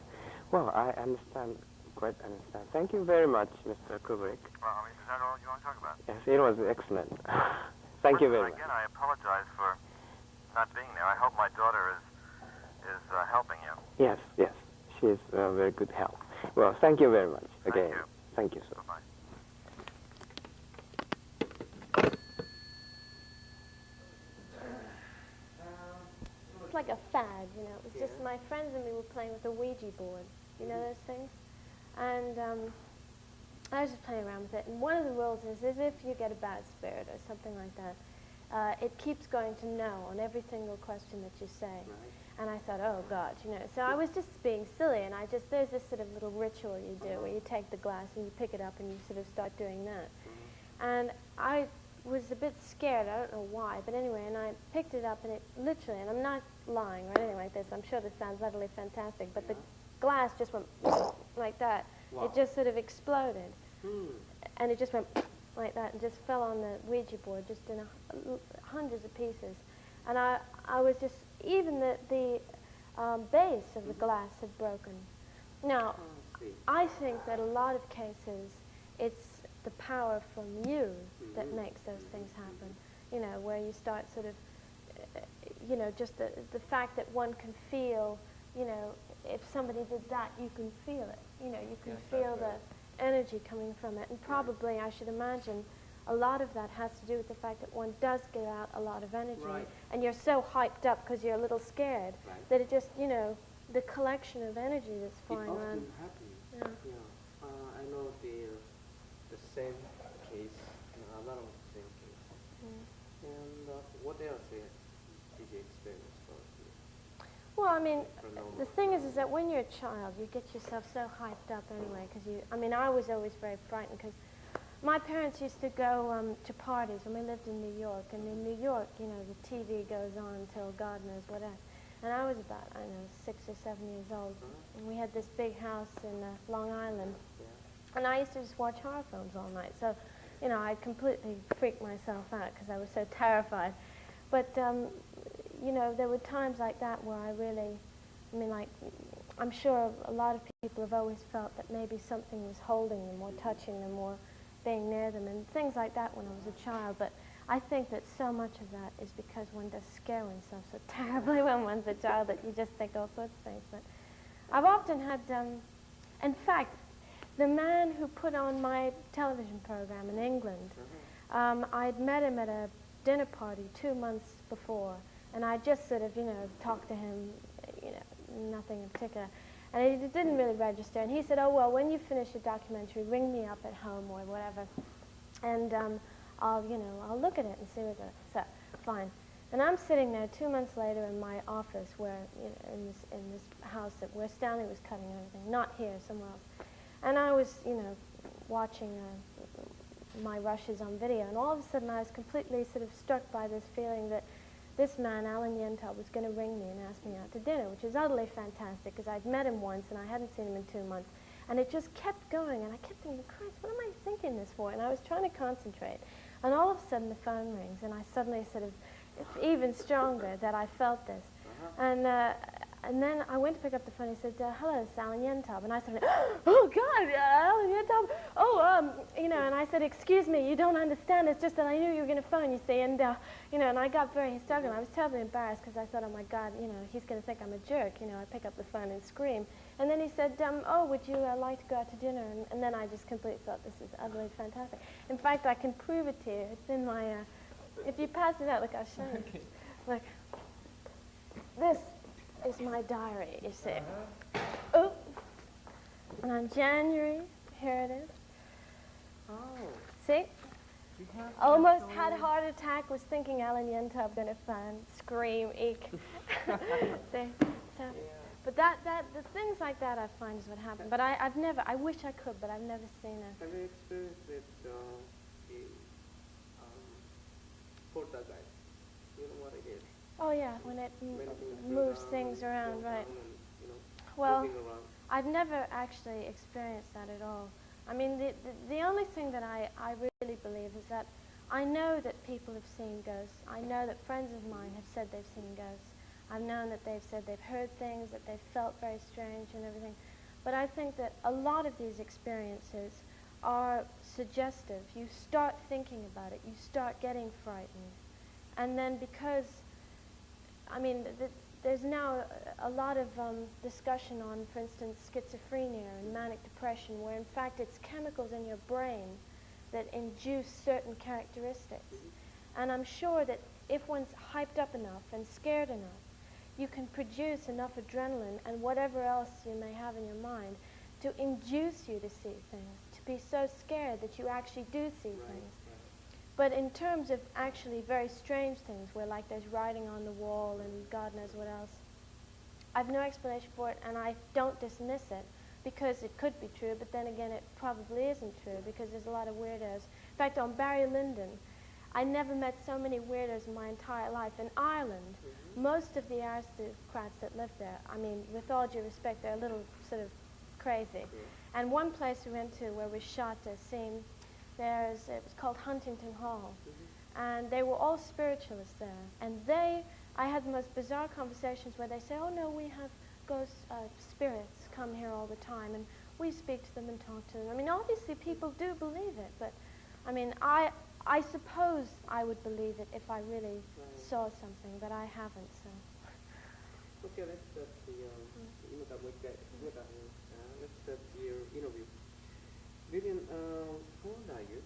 Well, I understand, quite understand. Thank you very much, Mr. Kubrick.
Well, is that all you want to talk about?
Yes, it was excellent. Thank you very much.
Again, I apologize for not being there. I hope my daughter is helping you.
Yes, yes. She is very good help. Well, thank you very much again.
Thank you.
Thank you, sir.
Bye-bye.
It's like a fad, It was just my friends and me were playing with a Ouija board. You know those things? And I was just playing around with it. And one of the rules is if you get a bad spirit or something like that, it keeps going to no on every single question that you say. And I thought, oh, God, So I was just being silly, and there's this sort of little ritual you do where you take the glass and you pick it up and you sort of start doing that. And I was a bit scared. I don't know why, but anyway, and I picked it up, and it literally, and I'm not lying or anything like this. I'm sure this sounds utterly fantastic, but the glass just went like that.
Wow.
It just sort of exploded, and it just went like that, and just fell on the Ouija board, just in hundreds of pieces. And I was just, even the base of the glass had broken. Now, I think that a lot of cases, it's the power from you that makes those things happen. You know, where you start sort of, you know, just the fact that one can feel, you know, if somebody did that, you can feel it. You know, you can feel the energy coming from it. And probably, I should imagine, a lot of that has to do with the fact that one does get out a lot of energy.
Right.
And you're so hyped up because you're a little scared that it just, you know, the collection of energy that's flying around.
It often happens.
Yeah.
Yeah. I know the same case, a lot of the same case. And what else did you experience for you?
Well, I mean, the thing is that when you're a child, you get yourself so hyped up anyway, because I mean, I was always very frightened, because my parents used to go to parties when we lived in New York, and in New York, you know, the TV goes on until God knows what else. And I was about, I don't know, 6 or 7 years old, and we had this big house in Long Island, and I used to just watch horror films all night. So, you know, I completely freaked myself out because I was so terrified. But, you know, there were times like that where I really, I mean, like, I'm sure a lot of people have always felt that maybe something was holding them or touching them or being near them and things like that when I was a child. But I think that so much of that is because one does scare oneself so terribly when one's a child that you just think all sorts of things. But I've often had, in fact, the man who put on my television program in England, I'd met him at a dinner party 2 months before, and I just sort of, you know, talked to him, you know, nothing in particular. And it didn't really register. And he said, oh, well, when you finish your documentary, ring me up at home or whatever, and I'll, you know, I'll look at it and see what's it. So, fine. And I'm sitting there 2 months later in my office where, you know, in this house where Stanley was cutting everything, not here, somewhere else. And I was, you know, watching my rushes on video, and all of a sudden I was completely sort of struck by this feeling that this man, Alan Yentob, was going to ring me and ask me out to dinner, which is utterly fantastic, because I'd met him once and I hadn't seen him in 2 months. And it just kept going, and I kept thinking, Christ, what am I thinking this for? And I was trying to concentrate. And all of a sudden the phone rings, and I suddenly sort of, it's even stronger that I felt this. And then I went to pick up the phone. He said, hello, it's Alan Yentob. And I said, oh, God, Alan Yentob. Oh, you know, and I said, excuse me, you don't understand. It's just that I knew you were going to phone, you see. And, you know, and I got very hysterical. I was terribly embarrassed because I thought, oh, my God, you know, he's going to think I'm a jerk. You know, I pick up the phone and scream. And then he said, oh, would you like to go out to dinner? And then I just completely thought, this is utterly fantastic. In fact, I can prove it to you. It's in my, if you pass it out, look, I'll show you. Okay. Look, this is my diary, you see. Oh, and on January, here it is.
Oh.
See? Almost had a heart attack, was thinking Alan Yentob gonna phone, scream, eek. See? So, but the things like that I find is what happened. But I've never, I wish I could, but I've never seen it.
Have you experienced it, the poltergeist? You know what it is?
Oh yeah, when it moves things around, right.
And, you know,
well,
moving around.
I've never actually experienced that at all. I mean, the only thing that I really believe is that I know that people have seen ghosts. I know that friends of mine have said they've seen ghosts. I've known that they've said they've heard things, that they've felt very strange and everything. But I think that a lot of these experiences are suggestive. You start thinking about it. You start getting frightened. And then because, I mean, there's now a lot of discussion on, for instance, schizophrenia and manic depression, where in fact it's chemicals in your brain that induce certain characteristics. And I'm sure that if one's hyped up enough and scared enough, you can produce enough adrenaline and whatever else you may have in your mind to induce you to see things, to be so scared that you actually do see things. But in terms of actually very strange things, where like there's writing on the wall and God knows what else, I've no explanation for it, and I don't dismiss it, because it could be true, but then again it probably isn't true, because there's a lot of weirdos. In fact, on Barry Lyndon, I never met so many weirdos in my entire life. In Ireland, most of the aristocrats that live there, I mean, with all due respect, they're a little sort of crazy. And one place we went to where we shot a scene, it was called Huntington Hall. And they were all spiritualists there. And I had the most bizarre conversations where they say, oh no, we have ghosts, spirits come here all the time, and we speak to them and talk to them. I mean, obviously people do believe it, but I mean, I suppose I would believe it if I really saw something, but I haven't, so.
Okay, let's start let's start your interview. Vivian, how old are you?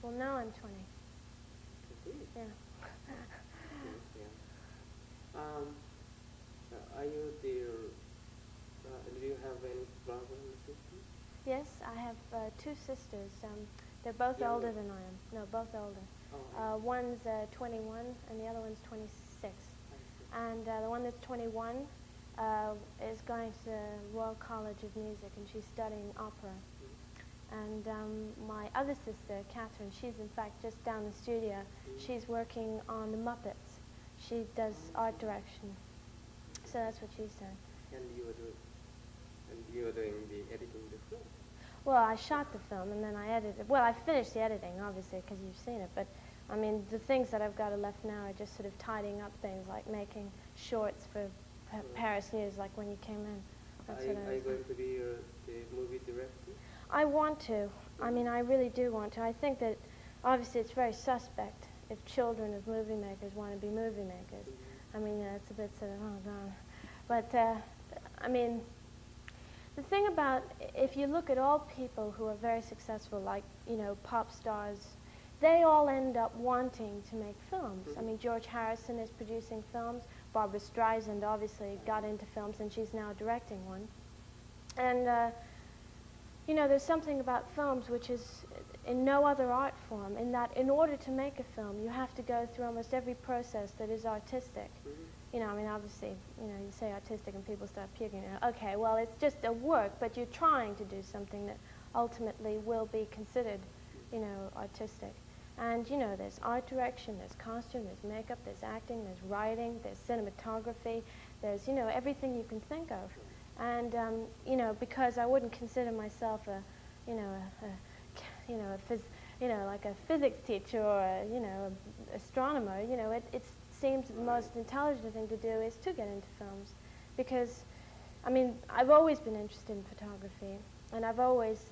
Well, now I'm 20. Yeah.
Are you there? Do you have any brothers and sisters?
Yes, I have 2 sisters. They're both
Younger?
older than I am. No, both older.
Oh,
One's 21 and the other one's 26. And the one that's 21 is going to Royal College of Music, and she's studying opera. And my other sister, Catherine, she's in fact just down the studio. She's working on the Muppets. She does art direction. So that's what she's doing.
And you are doing the editing the film.
Well, I shot the film and then I edited. Well, I finished the editing, obviously, because you've seen it. But I mean, the things that I've got left now are just sort of tidying up things, like making shorts for Paris News, like when you came in. That's what I was
Are you
doing.
going to be the movie director?
I want to. I mean, I really do want to. I think that obviously it's very suspect if children of movie makers want to be movie makers. I mean, it's a bit sort of, oh, God. But, I mean, the thing about, if you look at all people who are very successful, like, you know, pop stars, they all end up wanting to make films. I mean, George Harrison is producing films. Barbra Streisand obviously got into films, and she's now directing one. And, you know, there's something about films which is in no other art form, in that in order to make a film, you have to go through almost every process that is artistic. You know, I mean, obviously, you know, you say artistic and people start puking. Okay, well, it's just a work, but you're trying to do something that ultimately will be considered, you know, artistic. And, you know, there's art direction, there's costume, there's makeup, there's acting, there's writing, there's cinematography, there's, you know, everything you can think of. And, you know, because I wouldn't consider myself like a physics teacher or a, you know, astronomer, you know, it seems the most intelligent thing to do is to get into films. Because, I mean, I've always been interested in photography, and I've always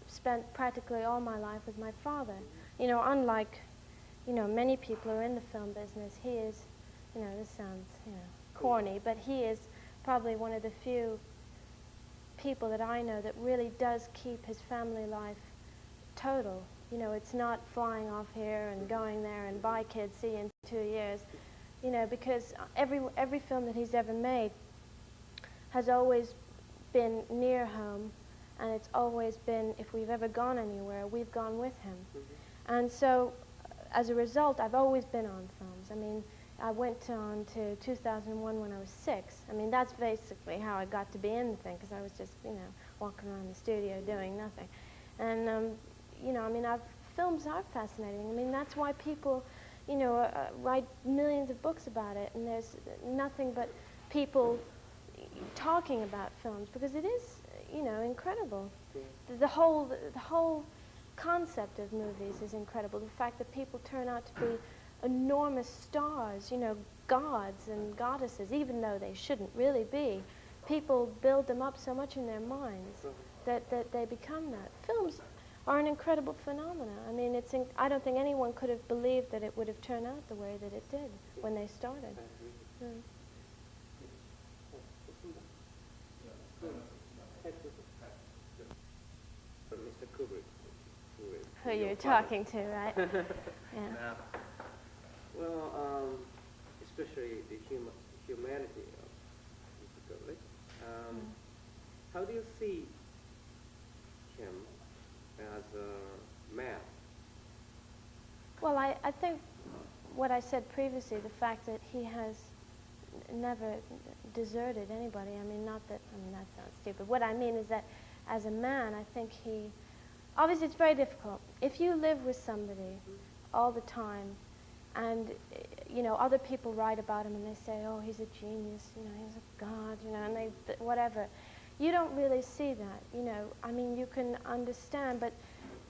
spent practically all my life with my father. You know, unlike, you know, many people who are in the film business, he is, you know, this sounds, you know, corny, but he is probably one of the few people that I know that really does keep his family life total. You know, it's not flying off here and going there and bye kids, see you in 2 years. You know, because every film that he's ever made has always been near home, and it's always been, if we've ever gone anywhere, we've gone with him. And so, as a result, I've always been on films. I mean, I went on to 2001 when I was 6. I mean, that's basically how I got to be in the thing, because I was just, you know, walking around the studio doing nothing. And, you know, I mean, films are fascinating. I mean, that's why people, you know, write millions of books about it, and there's nothing but people talking about films, because it is, you know, incredible. The whole concept of movies is incredible. The fact that people turn out to be enormous stars, you know, gods and goddesses, even though they shouldn't really be. People build them up so much in their minds that they become that. Films are an incredible phenomenon. I mean, I don't think anyone could have believed that it would have turned out the way that it did when they started.
Mr. Kubrick.
Who you're talking to, right? Yeah.
Well, especially the humanity of Mr. Kubrick. How do you see him as a man?
Well, I think what I said previously, the fact that he has never deserted anybody. I mean, that sounds stupid. What I mean is that as a man, I think obviously it's very difficult. If you live with somebody all the time. And, you know, other people write about him and they say, oh, he's a genius, you know, he's a god, you know, and they, whatever. You don't really see that, you know. I mean, you can understand, but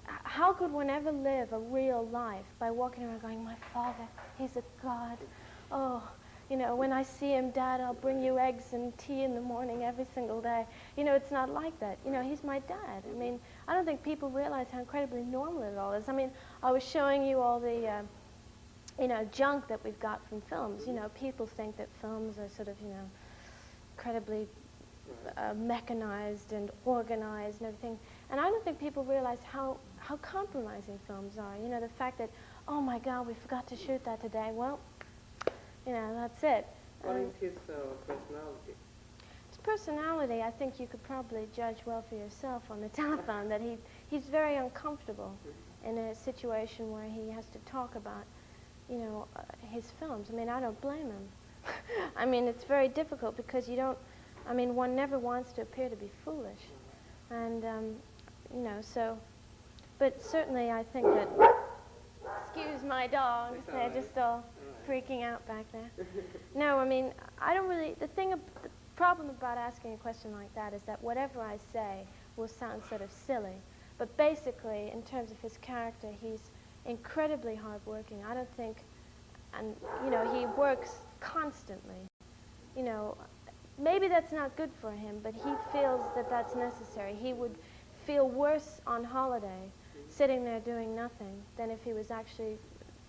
how could one ever live a real life by walking around going, my father, he's a god. Oh, you know, when I see him, Dad, I'll bring you eggs and tea in the morning every single day. You know, it's not like that. You know, he's my dad. I mean, I don't think people realize how incredibly normal it all is. I mean, I was showing you all the, you know, junk that we've got from films. You know, people think that films are sort of, you know, incredibly mechanized and organized and everything. And I don't think people realize how compromising films are. You know, the fact that, oh my God, we forgot to shoot that today. Well, you know, that's it.
What is his personality?
His personality, I think you could probably judge well for yourself on the telephone, that he's very uncomfortable in a situation where he has to talk about, you know, his films. I mean, I don't blame him. I mean, it's very difficult because you don't, I mean, one never wants to appear to be foolish. And, you know, so, but certainly I think that, excuse my dogs, they're just all freaking out back there. No, I mean, I don't really, the problem about asking a question like that is that whatever I say will sound sort of silly. But basically, in terms of his character, he's incredibly hardworking. I don't think, and, you know, he works constantly. You know, maybe that's not good for him, but he feels that that's necessary. He would feel worse on holiday sitting there doing nothing than if he was actually,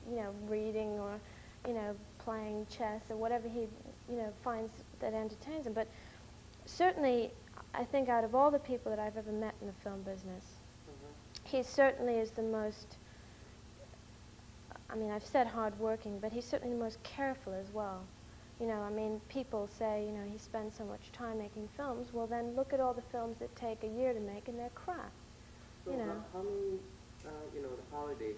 you know, reading or, you know, playing chess or whatever he, you know, finds that entertains him. But certainly, I think out of all the people that I've ever met in the film business, he certainly is the most, I mean, I've said hardworking, but he's certainly the most careful as well. You know, I mean, people say, you know, he spends so much time making films. Well, then look at all the films that take a year to make, and they're crap.
So
you know.
How many, you know, the holidays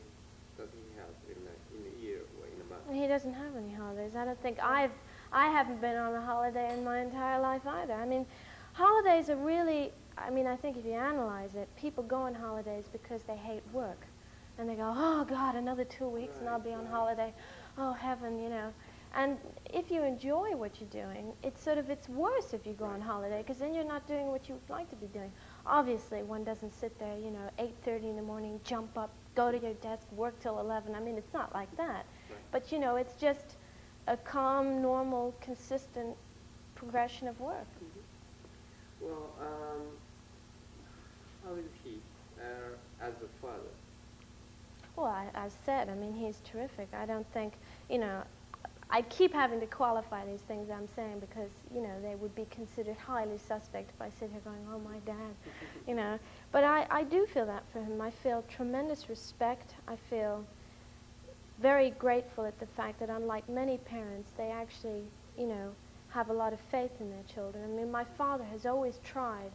does he have in the year or in a month?
He doesn't have any holidays. I don't think I haven't been on a holiday in my entire life either. I mean, holidays are really, I mean, I think if you analyze it, people go on holidays because they hate work. And they go, oh, God, another 2 weeks and I'll be on holiday. Oh, heaven, you know. And if you enjoy what you're doing, it's sort of, it's worse if you go on holiday, because then you're not doing what you'd like to be doing. Obviously, one doesn't sit there, you know, 8:30 in the morning, jump up, go to your desk, work till 11. I mean, it's not like that. But, you know, it's just a calm, normal, consistent progression of work.
Well, how is he as a father?
Well, I said, I mean, he's terrific. I don't think, you know, I keep having to qualify these things I'm saying because, you know, they would be considered highly suspect if I sit here going, oh, my dad, you know. But I do feel that for him. I feel tremendous respect. I feel very grateful at the fact that unlike many parents, they actually, you know, have a lot of faith in their children. I mean, my father has always tried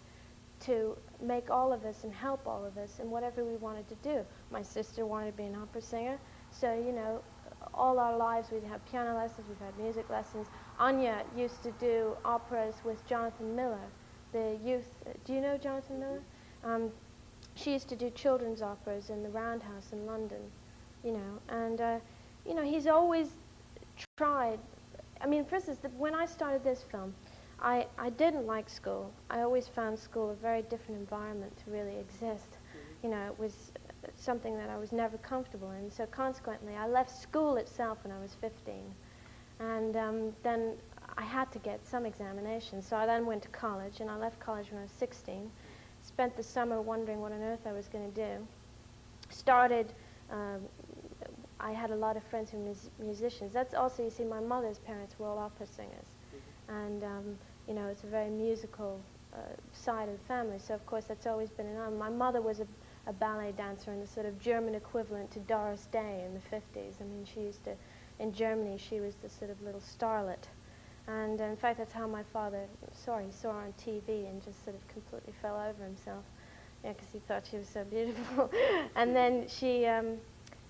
to make all of us and help all of us in whatever we wanted to do. My sister wanted to be an opera singer, so, you know, all our lives we'd have piano lessons, we've had music lessons. Anya used to do operas with Jonathan Miller, the youth, do you know Jonathan Miller? She used to do children's operas in the Roundhouse in London, you know, and, you know, he's always tried. I mean, for instance, when I started this film, I didn't like school. I always found school a very different environment to really exist. You know, it was something that I was never comfortable in. So consequently, I left school itself when I was 15. And then I had to get some examinations. So I then went to college, and I left college when I was 16. Spent the summer wondering what on earth I was going to do. Started, I had a lot of friends who were musicians. That's also, you see, my mother's parents were all opera singers. And, you know, it's a very musical side of the family. So, of course, that's always been an My mother was a ballet dancer and the sort of German equivalent to Doris Day in the 50s. I mean, she used to, in Germany, she was the sort of little starlet. And in fact, that's how my father saw her. He saw her on TV and just sort of completely fell over himself, yeah, because he thought she was so beautiful. And then she,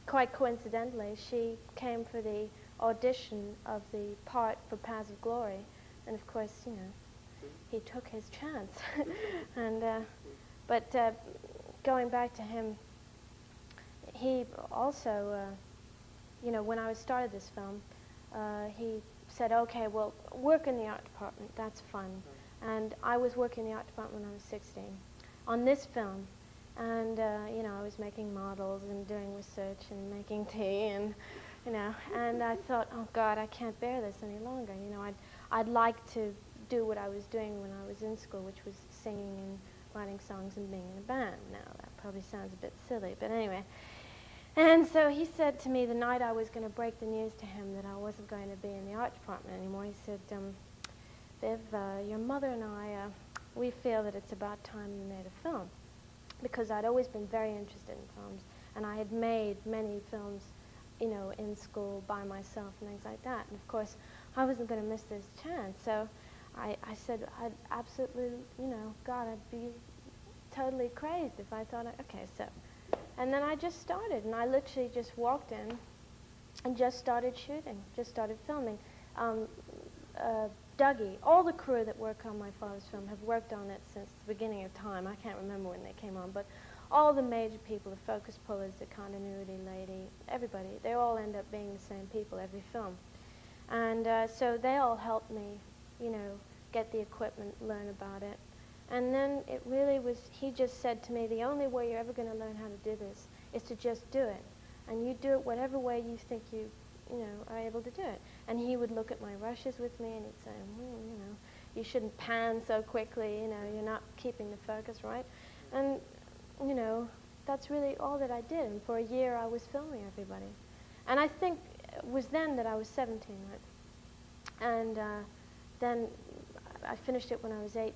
quite coincidentally, she came for the audition of the part for Paths of Glory. And of course, you know, he took his chance. And, but going back to him, he also, when I started this film, he said, okay, well, work in the art department, that's fun. And I was working in the art department when I was 16 on this film. And, I was making models and doing research and making tea and, and I thought, oh God, I can't bear this any longer. I'd like to do what I was doing when I was in school, which was singing and writing songs and being in a band. Now, that probably sounds a bit silly, but anyway. And so he said to me the night I was going to break the news to him that I wasn't going to be in the art department anymore, he said, Viv, your mother and I, we feel that it's about time you made a film. Because I'd always been very interested in films, and I had made many films, in school by myself and things like that. And of course, I wasn't going to miss this chance. So I said, I'd absolutely, God, I'd be totally crazed if I thought, okay, so. And then I just started, and I literally just walked in and just started shooting, just started filming. Dougie, all the crew that work on my father's film have worked on it since the beginning of time. I can't remember when they came on, but all the major people, the focus pullers, the continuity lady, everybody, they all end up being the same people every film. And so they all helped me, get the equipment, learn about it. And then it really was, he just said to me, the only way you're ever going to learn how to do this is to just do it. And you do it whatever way you think you are able to do it. And he would look at my rushes with me and he'd say, you shouldn't pan so quickly, you're not keeping the focus right. And, that's really all that I did. And for a year I was filming everybody. And I think it was then that I was 17, right? And then I finished it when I was 18.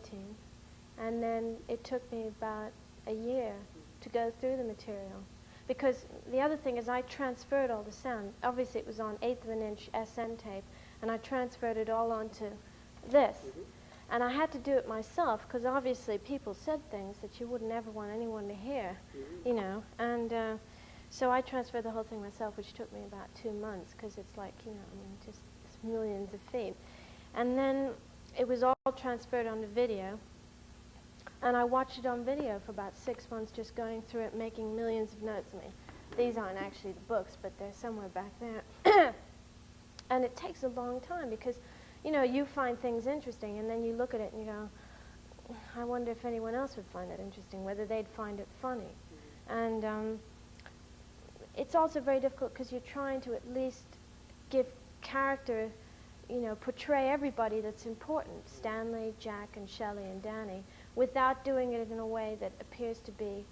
And then it took me about a year to go through the material. Because the other thing is I transferred all the sound. Obviously it was on 1/8 of an inch SN tape, and I transferred it all onto this. And I had to do it myself, because obviously people said things that you wouldn't ever want anyone to hear, And so I transferred the whole thing myself, which took me about 2 months, because it's like, just millions of feet. And then it was all transferred onto video. And I watched it on video for about 6 months, just going through it, making millions of notes. These aren't actually the books, but they're somewhere back there. And it takes a long time because, you find things interesting, and then you look at it and you go, I wonder if anyone else would find it interesting, whether they'd find it funny. And it's also very difficult because you're trying to at least give character, portray everybody that's important, Stanley, Jack, and Shelley, and Danny, without doing it in a way that appears to be,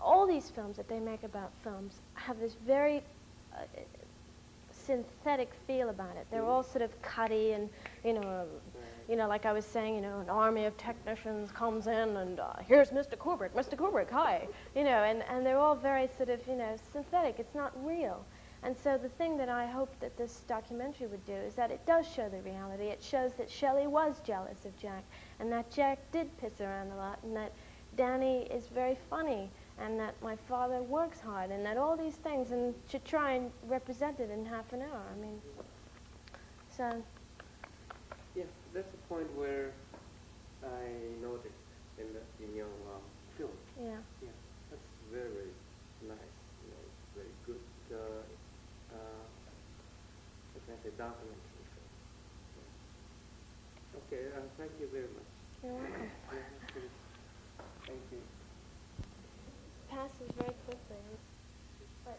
all these films that they make about films have this very synthetic feel about it. They're all sort of cutty and, like I was saying, an army of technicians comes in and here's Mr. Kubrick, hi, and they're all very sort of, synthetic. It's not real. And so the thing that I hope that this documentary would do is that it does show the reality. It shows that Shelley was jealous of Jack, and that Jack did piss around a lot, and that Danny is very funny, and that my father works hard, and that all these things, and to try and represent it in half an hour. So.
Yeah, that's the point where I noticed in your film.
Yeah.
Yeah, that's very, very nice, very good. What can I say, documentary film. Yeah. Okay, thank you very much.
You're welcome.
Thank you.
Passes very quickly. But,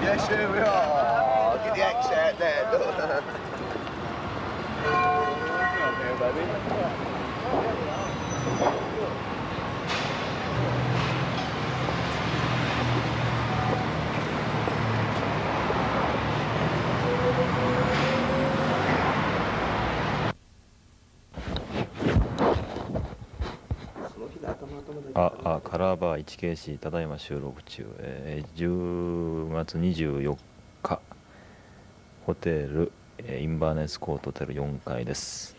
Yes, here we are. Get the axe out there. Look.
カラーバー 1KC ただいま収録中、10月24日ホテルインバーネスコートホテル4階です。